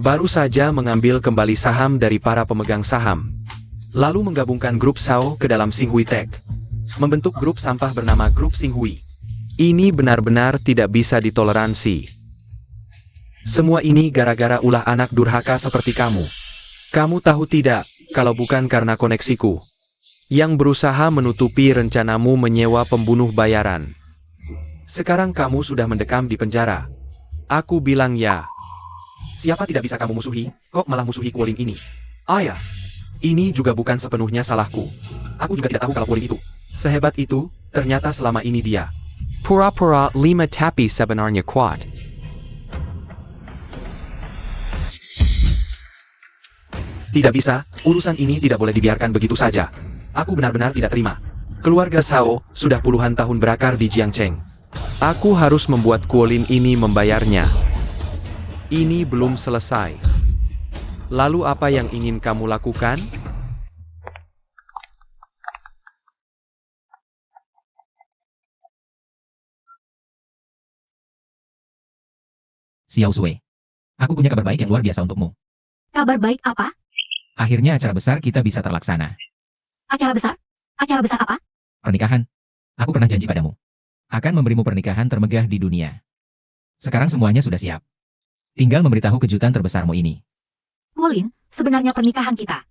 Baru saja mengambil kembali saham dari para pemegang saham. Lalu menggabungkan grup Sao ke dalam Xinghui Tech. Membentuk grup sampah bernama Grup Xinghui. Ini benar-benar tidak bisa ditoleransi. Semua ini gara-gara ulah anak durhaka seperti kamu. Kamu tahu tidak, kalau bukan karena koneksiku, yang berusaha menutupi rencanamu menyewa pembunuh bayaran. Sekarang kamu sudah mendekam di penjara. Aku bilang ya. Siapa tidak bisa kamu musuhi, kok malah musuhi Kuolin ini? Ah ya, ini juga bukan sepenuhnya salahku. Aku juga tidak tahu kalau Kuolin itu sehebat itu, ternyata selama ini dia. Pura-pura 5 tapi sebenarnya kuat. Tidak bisa, urusan ini tidak boleh dibiarkan begitu saja. Aku benar-benar tidak terima. Keluarga Sao sudah puluhan tahun berakar di Jiangcheng. Aku harus membuat Kuolin ini membayarnya. Ini belum selesai. Lalu apa yang ingin kamu lakukan? Xiao Sui, aku punya kabar baik yang luar biasa untukmu. Kabar baik apa? Akhirnya acara besar kita bisa terlaksana. Acara besar? Acara besar apa? Pernikahan. Aku pernah janji padamu. Akan memberimu pernikahan termegah di dunia. Sekarang semuanya sudah siap. Tinggal memberitahu kejutan terbesarmu ini. Kulin, sebenarnya pernikahan kita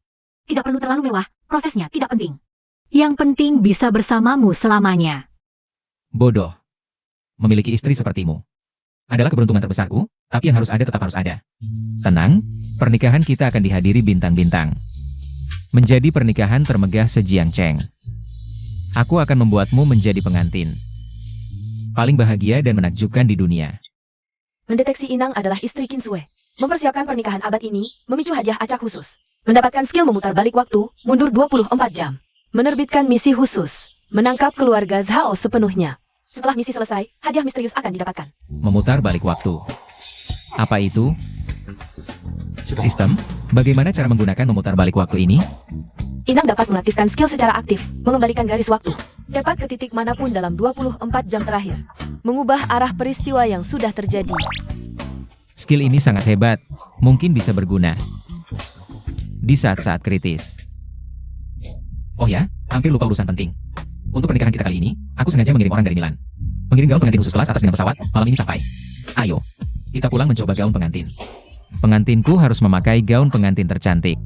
tidak perlu terlalu mewah, prosesnya tidak penting. Yang penting bisa bersamamu selamanya. Bodoh. Memiliki istri sepertimu adalah keberuntungan terbesarku, tapi yang harus ada tetap harus ada. Tenang, pernikahan kita akan dihadiri bintang-bintang. Menjadi pernikahan termegah se-Jiangcheng. Aku akan membuatmu menjadi pengantin paling bahagia dan menakjubkan di dunia. Mendeteksi inang adalah istri Qin Sue. Mempersiapkan pernikahan abad ini, memicu hadiah acak khusus. Mendapatkan skill memutar balik waktu, mundur 24 jam. Menerbitkan misi khusus, menangkap keluarga Zhao sepenuhnya. Setelah misi selesai, hadiah misterius akan didapatkan. Memutar balik waktu. Apa itu? Sistem? Bagaimana cara menggunakan memutar balik waktu ini? Inang dapat mengaktifkan skill secara aktif, mengembalikan garis waktu. Dapat ke titik manapun dalam 24 jam terakhir. Mengubah arah peristiwa yang sudah terjadi. Skill ini sangat hebat, mungkin bisa berguna di saat-saat kritis. Oh ya, hampir lupa urusan penting. Untuk pernikahan kita kali ini, aku sengaja mengirim orang dari Milan. Mengirim gaun pengantin khusus kelas atas dengan pesawat, malam ini sampai. Ayo, kita pulang mencoba gaun pengantin. Pengantinku harus memakai gaun pengantin tercantik.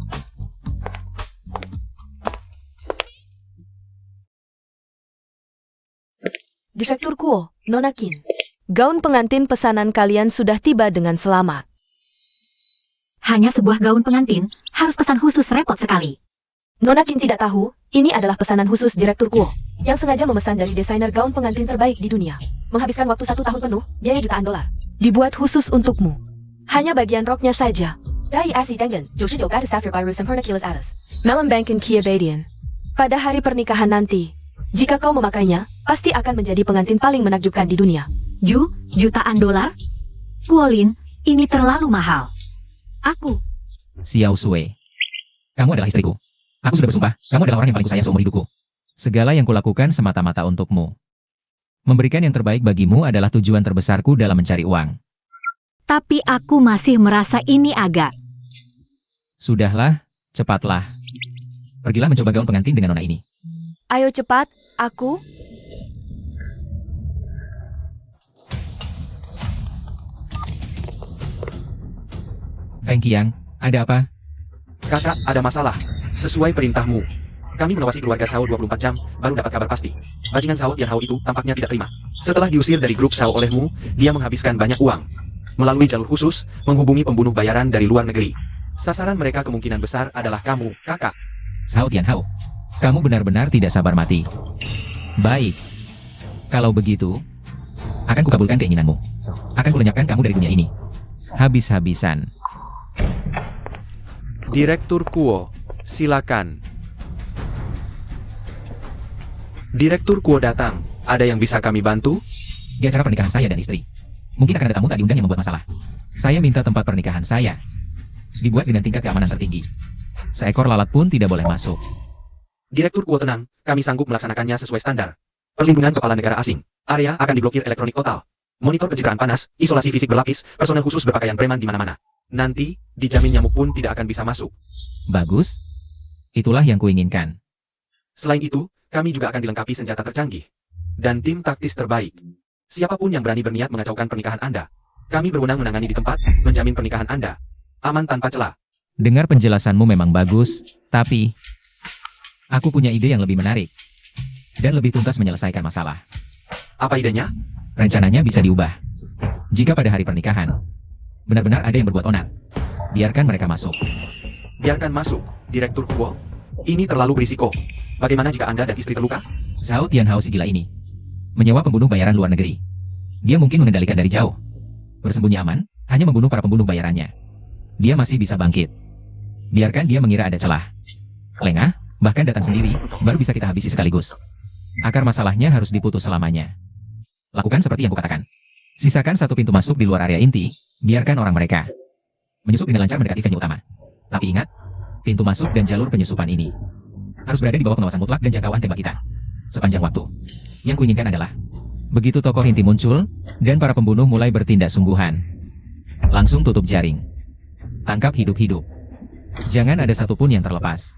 Direktur Kuo, Nona Qin. Gaun pengantin pesanan kalian sudah tiba dengan selamat. Hanya sebuah gaun pengantin, harus pesan khusus repot sekali. Nona Qin tidak tahu, ini adalah pesanan khusus Direktur Kuo, yang sengaja memesan dari desainer gaun pengantin terbaik di dunia. Menghabiskan waktu 1 tahun penuh, biaya jutaan dolar. Dibuat khusus untukmu. Hanya bagian roknya saja. Dai Asi Dengen, 99 Gatus Sapphire by Ruth Semperna Atas. Melon Bank and Kia Badian. Pada hari pernikahan nanti, jika kau memakainya, pasti akan menjadi pengantin paling menakjubkan di dunia. Jutaan dolar? Kuolin, ini terlalu mahal. Aku. Xiao Sui, kamu adalah istriku. Aku sudah bersumpah, kamu adalah orang yang paling kusayang seumur hidupku. Segala yang kulakukan semata-mata untukmu. Memberikan yang terbaik bagimu adalah tujuan terbesarku dalam mencari uang. Tapi aku masih merasa ini agak. Sudahlah, Cepatlah. Pergilah mencoba gaun pengantin dengan nona ini. Ayo cepat, aku. Feng Qiang, ada apa? Kakak, ada masalah. Sesuai perintahmu. Kami mengawasi keluarga Sao 24 jam, baru dapat kabar pasti. Bajingan Sao Tianhao itu tampaknya tidak terima. Setelah diusir dari grup Sao olehmu, dia menghabiskan banyak uang. Melalui jalur khusus, menghubungi pembunuh bayaran dari luar negeri. Sasaran mereka kemungkinan besar adalah kamu, kakak. Sao Tianhao, kamu benar-benar tidak sabar mati. Baik. Kalau begitu, akan kukabulkan keinginanmu. Akan kulenyapkan kamu dari dunia ini. Habis-habisan. Direktur Kuo, silakan. Direktur Kuo datang. Ada yang bisa kami bantu? Di acara pernikahan saya dan istri. Mungkin akan ada tamu tak diundang yang membuat masalah. Saya minta tempat pernikahan saya dibuat dengan tingkat keamanan tertinggi. Seekor lalat pun tidak boleh masuk. Direktur Kuo tenang, kami sanggup melaksanakannya sesuai standar. Perlindungan kepala negara asing. Area akan diblokir elektronik total. Monitor pencitraan panas, isolasi fisik berlapis, personel khusus berpakaian preman di mana-mana. Nanti, dijamin nyamuk pun tidak akan bisa masuk. Bagus. Itulah yang kuinginkan. Selain itu, kami juga akan dilengkapi senjata tercanggih. Dan tim taktis terbaik. Siapapun yang berani berniat mengacaukan pernikahan Anda, kami berwenang menangani di tempat, menjamin pernikahan Anda aman tanpa celah. Dengar penjelasanmu memang bagus, tapi aku punya ide yang lebih menarik dan lebih tuntas menyelesaikan masalah. Apa idenya? Rencananya bisa diubah. Jika pada hari pernikahan, benar-benar ada yang berbuat onar, biarkan mereka masuk. Biarkan masuk, Direktur Kuo. Ini terlalu berisiko. Bagaimana jika Anda dan istri terluka? Sao Tianhao si gila ini menyewa pembunuh bayaran luar negeri. Dia mungkin mengendalikan dari jauh. Bersembunyi aman, hanya membunuh para pembunuh bayarannya. Dia masih bisa bangkit. Biarkan dia mengira ada celah. Lengah, bahkan datang sendiri, baru bisa kita habisi sekaligus. Akar masalahnya harus diputus selamanya. Lakukan seperti yang kukatakan. Sisakan satu pintu masuk di luar area inti, biarkan orang mereka menyusup dengan lancar mendekati venue utama. Tapi ingat, pintu masuk dan jalur penyusupan ini harus berada di bawah pengawasan mutlak dan jangkauan tembak kita sepanjang waktu. Yang kuinginkan adalah, begitu tokoh inti muncul, dan para pembunuh mulai bertindak sungguhan, langsung tutup jaring. Tangkap hidup-hidup. Jangan ada satupun yang terlepas.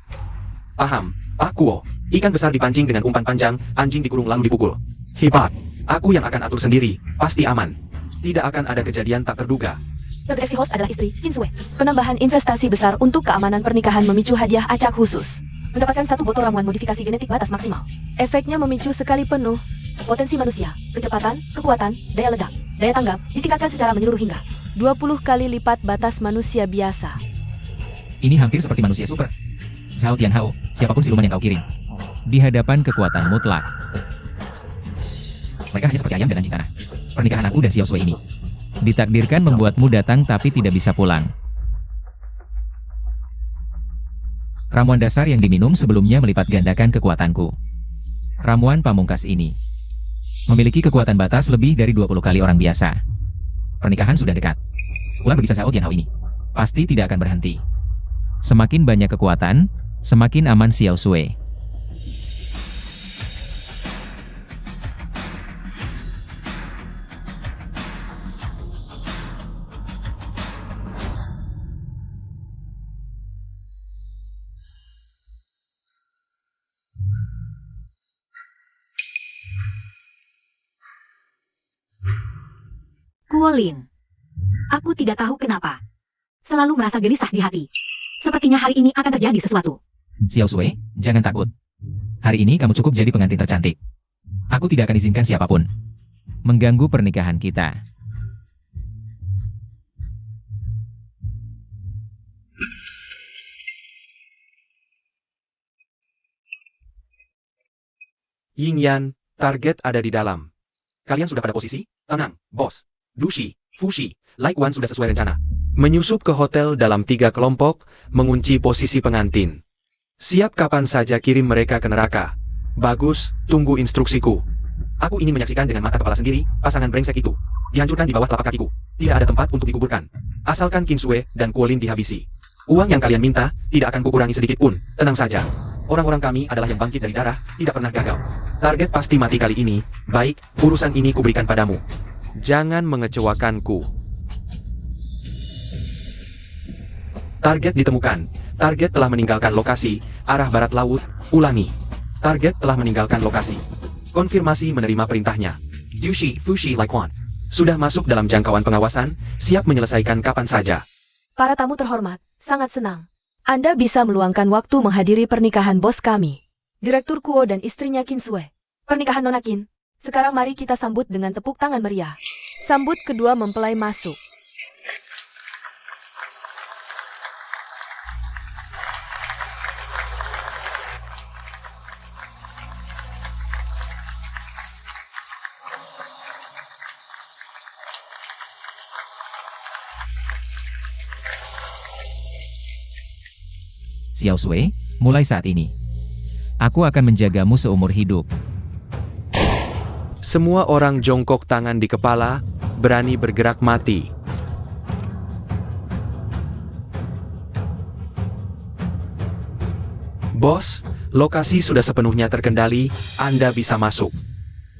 Paham, Pak Kuo. Ikan besar dipancing dengan umpan panjang, anjing dikurung lalu dipukul. Hebat. Aku yang akan atur sendiri, pasti aman. Tidak akan ada kejadian tak terduga. Terdeteksi host adalah istri, Kinsue. Penambahan investasi besar untuk keamanan pernikahan memicu hadiah acak khusus. Mendapatkan satu botol ramuan modifikasi genetik batas maksimal. Efeknya memicu sekali penuh. Potensi manusia, kecepatan, kekuatan, daya ledak, daya tanggap, ditingkatkan secara menyeluruh hingga 20 kali lipat batas manusia biasa. Ini hampir seperti manusia super. Sao Tianhao, siapapun siluman yang kau kirim, di hadapan kekuatan mutlak, mereka hanya seperti ayam dan anjing tanah. Pernikahan aku dan Xiao Sui ini ditakdirkan membuatmu datang tapi tidak bisa pulang. Ramuan dasar yang diminum sebelumnya melipat gandakan kekuatanku. Ramuan pamungkas ini memiliki kekuatan batas lebih dari 20 kali orang biasa. Pernikahan sudah dekat. Ular berbisa Sao Tianhao ini pasti tidak akan berhenti. Semakin banyak kekuatan, semakin aman Xiao Sui. Kuolin. Aku tidak tahu kenapa. Selalu merasa gelisah di hati. Sepertinya hari ini akan terjadi sesuatu. Xiao Sui, jangan takut. Hari ini kamu cukup jadi pengantin tercantik. Aku tidak akan izinkan siapapun mengganggu pernikahan kita. Ying Yan, target ada di dalam. Kalian sudah pada posisi? Tenang, bos. Dushi, Fushi, Like One sudah sesuai rencana. Menyusup ke hotel dalam 3 kelompok, mengunci posisi pengantin. Siap kapan saja kirim mereka ke neraka. Bagus, tunggu instruksiku. Aku ingin menyaksikan dengan mata kepala sendiri, pasangan brengsek itu dihancurkan di bawah telapak kakiku. Tidak ada tempat untuk dikuburkan. Asalkan Kinsue dan Kuolin dihabisi. Uang yang kalian minta, tidak akan kukurangi sedikit pun. Tenang saja. Orang-orang kami adalah yang bangkit dari darah, tidak pernah gagal. Target pasti mati kali ini. Baik, urusan ini kuberikan padamu. Jangan mengecewakanku. Target ditemukan. Target telah meninggalkan lokasi, arah barat laut, ulangi. Target telah meninggalkan lokasi. Konfirmasi menerima perintahnya. Dushi, Fushi, Laikwan. Sudah masuk dalam jangkauan pengawasan, siap menyelesaikan kapan saja. Para tamu terhormat, sangat senang. Anda bisa meluangkan waktu menghadiri pernikahan bos kami, Direktur Kuo dan istrinya Qin Sue. Pernikahan Nona Qin. Sekarang mari kita sambut dengan tepuk tangan meriah. Sambut kedua mempelai masuk. Xiao Sui, mulai saat ini, aku akan menjagamu seumur hidup. Semua orang jongkok tangan di kepala, berani bergerak mati. Bos, lokasi sudah sepenuhnya terkendali, Anda bisa masuk.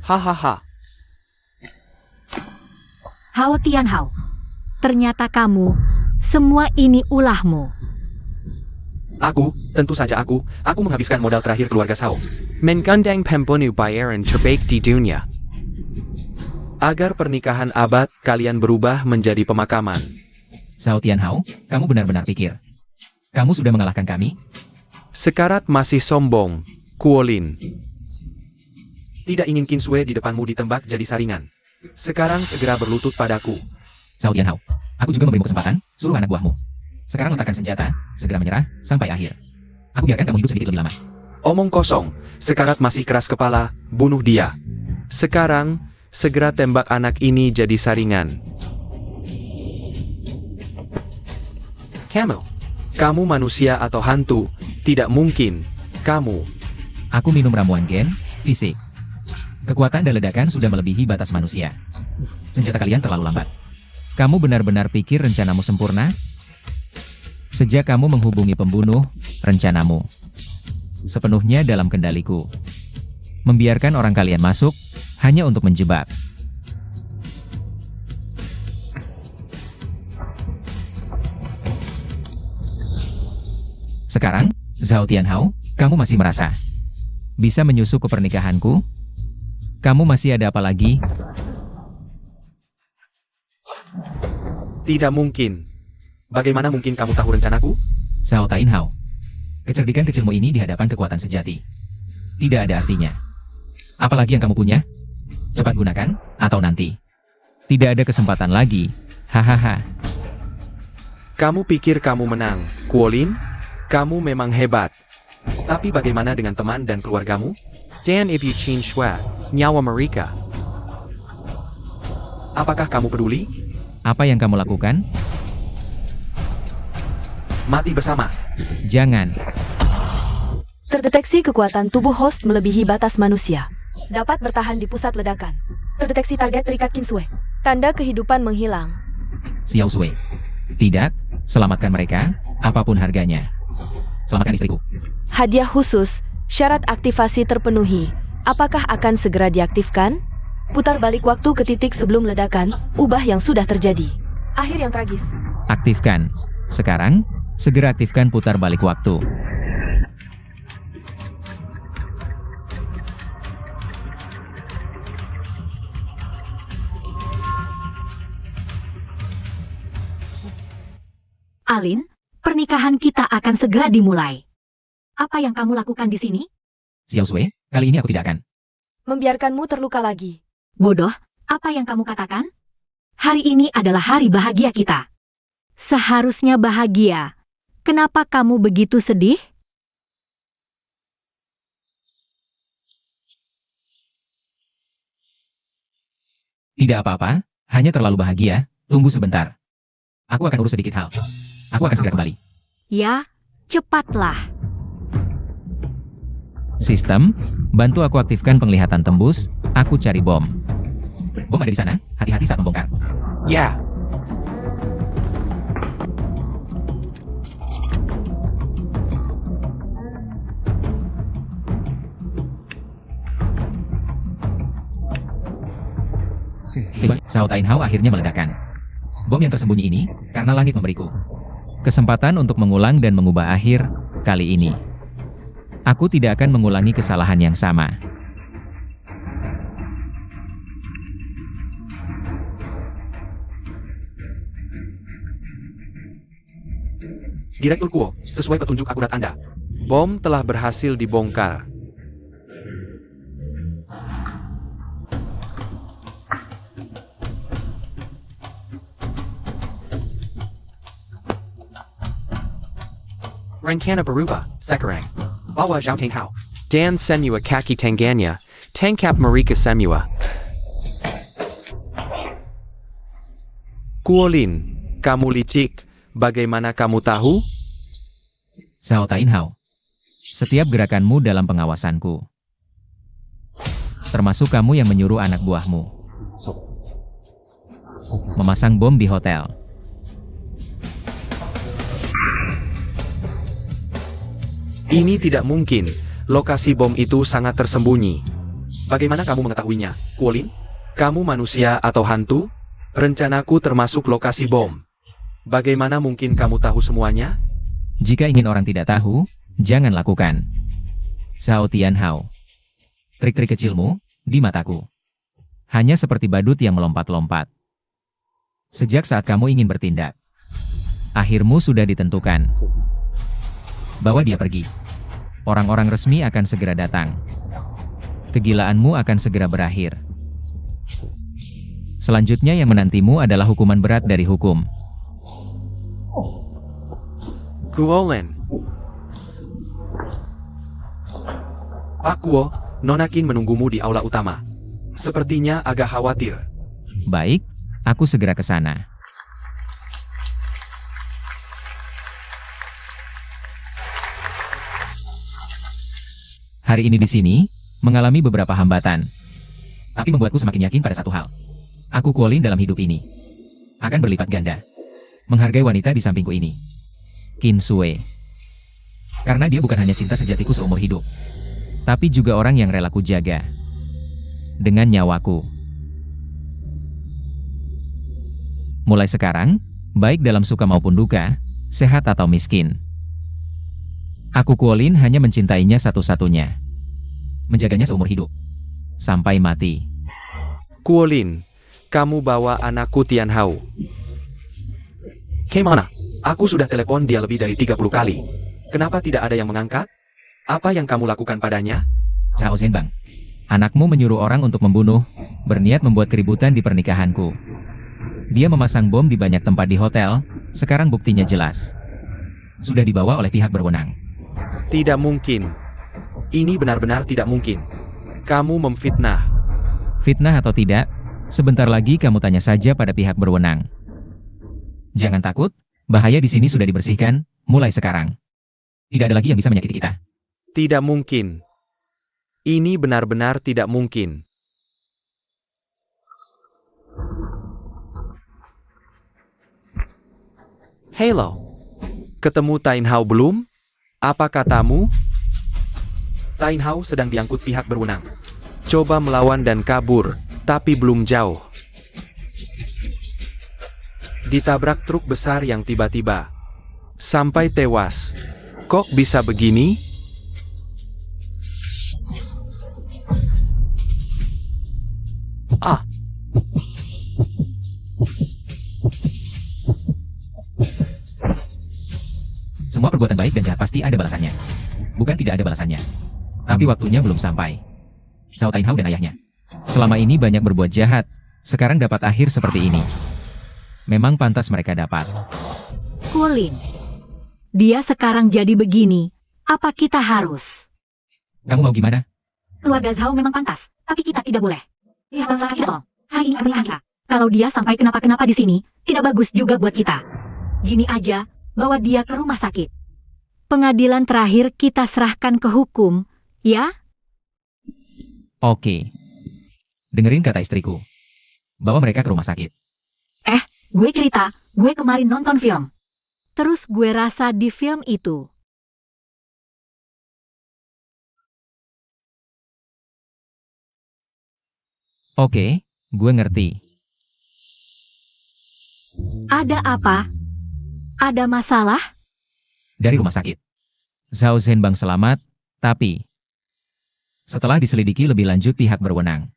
Hahaha. Hao Tianhao, ternyata kamu, semua ini ulahmu. Aku, tentu saja aku menghabiskan modal terakhir keluarga Sao. Mengundang pembunuh bayaran terbaik di dunia. Agar pernikahan abad kalian berubah menjadi pemakaman. Xiao Tianhao, kamu benar-benar pikir kamu sudah mengalahkan kami? Sekarat masih sombong, Kuolin. Tidak ingin Qin Sue di depanmu ditembak jadi saringan. Sekarang segera berlutut padaku. Xiao Tianhao, aku juga memberimu kesempatan, suruh anak buahmu. Sekarang letakkan senjata, segera menyerah, sampai akhir. Aku biarkan kamu hidup sedikit lebih lama. Omong kosong, Sekarat masih keras kepala, bunuh dia. Sekarang, segera tembak anak ini jadi saringan. Kamu manusia atau hantu? Tidak mungkin. Kamu. Aku minum ramuan gen, fisik. Kekuatan dan ledakan sudah melebihi batas manusia. Senjata kalian terlalu lambat. Kamu benar-benar pikir rencanamu sempurna? Sejak kamu menghubungi pembunuh, rencanamu sepenuhnya dalam kendaliku. Membiarkan orang kalian masuk, hanya untuk menjebak. Sekarang, Zhao Tianhao, kamu masih merasa bisa menyusup ke pernikahanku? Kamu masih ada apa lagi? Tidak mungkin. Bagaimana mungkin kamu tahu rencanaku? Zhao Tianhao, kecerdikan kecilmu ini di hadapan kekuatan sejati tidak ada artinya. Apalagi yang kamu punya? Cepat gunakan, atau nanti tidak ada kesempatan lagi. Hahaha. Kamu pikir kamu menang, Kuolin? Kamu memang hebat. Tapi bagaimana dengan teman dan keluargamu? Dan ibu Qin Sue, nyawa mereka. Apakah kamu peduli? Apa yang kamu lakukan? Mati bersama. Jangan. Terdeteksi kekuatan tubuh host melebihi batas manusia. Dapat bertahan di pusat ledakan. Terdeteksi target terikat Qin Sue. Tanda kehidupan menghilang. Xiao Sui. Tidak, selamatkan mereka, apapun harganya. Selamatkan istriku. Hadiah khusus, syarat aktivasi terpenuhi. Apakah akan segera diaktifkan? Putar balik waktu ke titik sebelum ledakan, ubah yang sudah terjadi. Akhir yang tragis. Aktifkan. Sekarang, segera aktifkan putar balik waktu. Alin, pernikahan kita akan segera dimulai. Apa yang kamu lakukan di sini? Xiao Sui, kali ini aku tidak akan. Membiarkanmu terluka lagi. Bodoh, apa yang kamu katakan? Hari ini adalah hari bahagia kita. Seharusnya bahagia. Kenapa kamu begitu sedih? Tidak apa-apa, hanya terlalu bahagia. Tunggu sebentar. Aku akan urus sedikit hal. Aku akan segera kembali. Ya, cepatlah. Sistem, bantu aku aktifkan penglihatan tembus. Aku cari bom. Bom ada di sana, hati-hati saat membongkar. Ya. Xiao Tianhao akhirnya meledakkan. Bom yang tersembunyi ini, karena langit memberiku. Kesempatan untuk mengulang dan mengubah akhir, kali ini. Aku tidak akan mengulangi kesalahan yang sama. Direktur Kuo, sesuai petunjuk akurat Anda. Bom telah berhasil dibongkar. Rencana berubah, sekarang. Bawa Zhao Tinghao. Dan Semua Kaki Tangganya, Tangkap Mereka Semua. Kuolin, kamu licik. Bagaimana kamu tahu? Zhao Tainhao. Setiap gerakanmu dalam pengawasanku. Termasuk kamu yang menyuruh anak buahmu memasang bom di hotel. Ini tidak mungkin. Lokasi bom itu sangat tersembunyi. Bagaimana kamu mengetahuinya, Kuolin? Kamu manusia atau hantu? Rencanaku termasuk lokasi bom. Bagaimana mungkin kamu tahu semuanya? Jika ingin orang tidak tahu, jangan lakukan. Zhao Tianhao. Trik-trik kecilmu, di mataku. Hanya seperti badut yang melompat-lompat. Sejak saat kamu ingin bertindak, akhirmu sudah ditentukan. Bawa dia pergi. Orang-orang resmi akan segera datang. Kegilaanmu akan segera berakhir. Selanjutnya yang menantimu adalah hukuman berat dari hukum. Kuolin. Pak Kuo, Nona Qin menunggumu di aula utama. Sepertinya agak khawatir. Baik, aku segera ke sana. Hari ini di sini, mengalami beberapa hambatan. Tapi membuatku semakin yakin pada satu hal. Aku Kuolin dalam hidup ini akan berlipat ganda. Menghargai wanita di sampingku ini. Qin Sue. Karena dia bukan hanya cinta sejatiku seumur hidup, tapi juga orang yang rela ku jaga dengan nyawaku. Mulai sekarang, baik dalam suka maupun duka, sehat atau miskin, aku Kuolin hanya mencintainya satu-satunya. Menjaganya seumur hidup. Sampai mati. Kuolin, kamu bawa anakku Tianhao. Kemana? Aku sudah telepon dia lebih dari 30 kali. Kenapa tidak ada yang mengangkat? Apa yang kamu lakukan padanya? Zhao Zhenbang. Anakmu menyuruh orang untuk membunuh, berniat membuat keributan di pernikahanku. Dia memasang bom di banyak tempat di hotel, sekarang buktinya jelas. Sudah dibawa oleh pihak berwenang. Tidak mungkin. Ini benar-benar tidak mungkin. Kamu memfitnah. Fitnah atau tidak, sebentar lagi kamu tanya saja pada pihak berwenang. Jangan takut, bahaya di sini sudah dibersihkan, mulai sekarang. Tidak ada lagi yang bisa menyakiti kita. Tidak mungkin. Ini benar-benar tidak mungkin. Hello. Ketemu Tainhao belum? Apa katamu? Tainhao sedang diangkut pihak berwenang. Coba melawan dan kabur, tapi belum jauh. Ditabrak truk besar yang tiba-tiba. Sampai tewas. Kok bisa begini? Ah, Semua perbuatan baik dan jahat pasti ada balasannya. Bukan tidak ada balasannya. Tapi waktunya belum sampai. Zhao Tainhao dan ayahnya selama ini banyak berbuat jahat, sekarang dapat akhir seperti ini. Memang pantas mereka dapat. Kuolin. Dia sekarang jadi begini. Apa kita harus? Kamu mau gimana? Keluarga Zhao memang pantas, tapi kita tidak boleh. Ya, kita tolong. Hari ini hari akhir. Kalau dia sampai kenapa-kenapa di sini, tidak bagus juga buat kita. Gini aja, bawa dia ke rumah sakit. Pengadilan terakhir kita serahkan ke hukum, ya? Oke. Dengerin kata istriku. Bawa mereka ke rumah sakit. Gue cerita, gue kemarin nonton film. Terus gue rasa di film itu Oke, gue ngerti. ada apa? Ada masalah? Dari rumah sakit. Zhao Zhenbang selamat, tapi setelah diselidiki lebih lanjut pihak berwenang,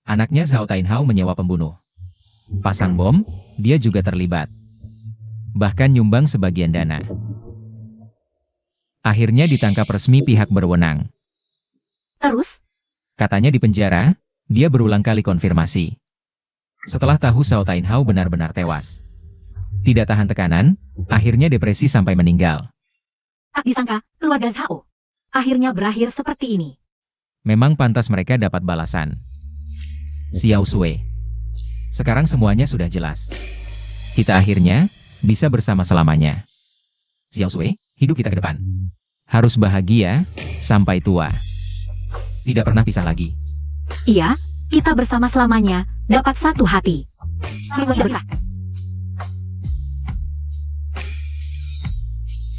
anaknya Zhao Tainhao menyewa pembunuh. Pasang bom, dia juga terlibat. Bahkan nyumbang sebagian dana. Akhirnya ditangkap resmi pihak berwenang. Terus? Katanya di penjara, dia berulang kali konfirmasi. Setelah tahu Zhao Tainhao benar-benar tewas. Tidak tahan tekanan, akhirnya depresi sampai meninggal. Tak disangka, keluarga Zhao akhirnya berakhir seperti ini. Memang pantas mereka dapat balasan. Xiao Sui. Sekarang semuanya sudah jelas. Kita akhirnya bisa bersama selamanya. Xiao Sui, hidup kita ke depan harus bahagia sampai tua. Tidak pernah pisah lagi. Iya, kita bersama selamanya, dapat satu hati. Semoga kita bersama.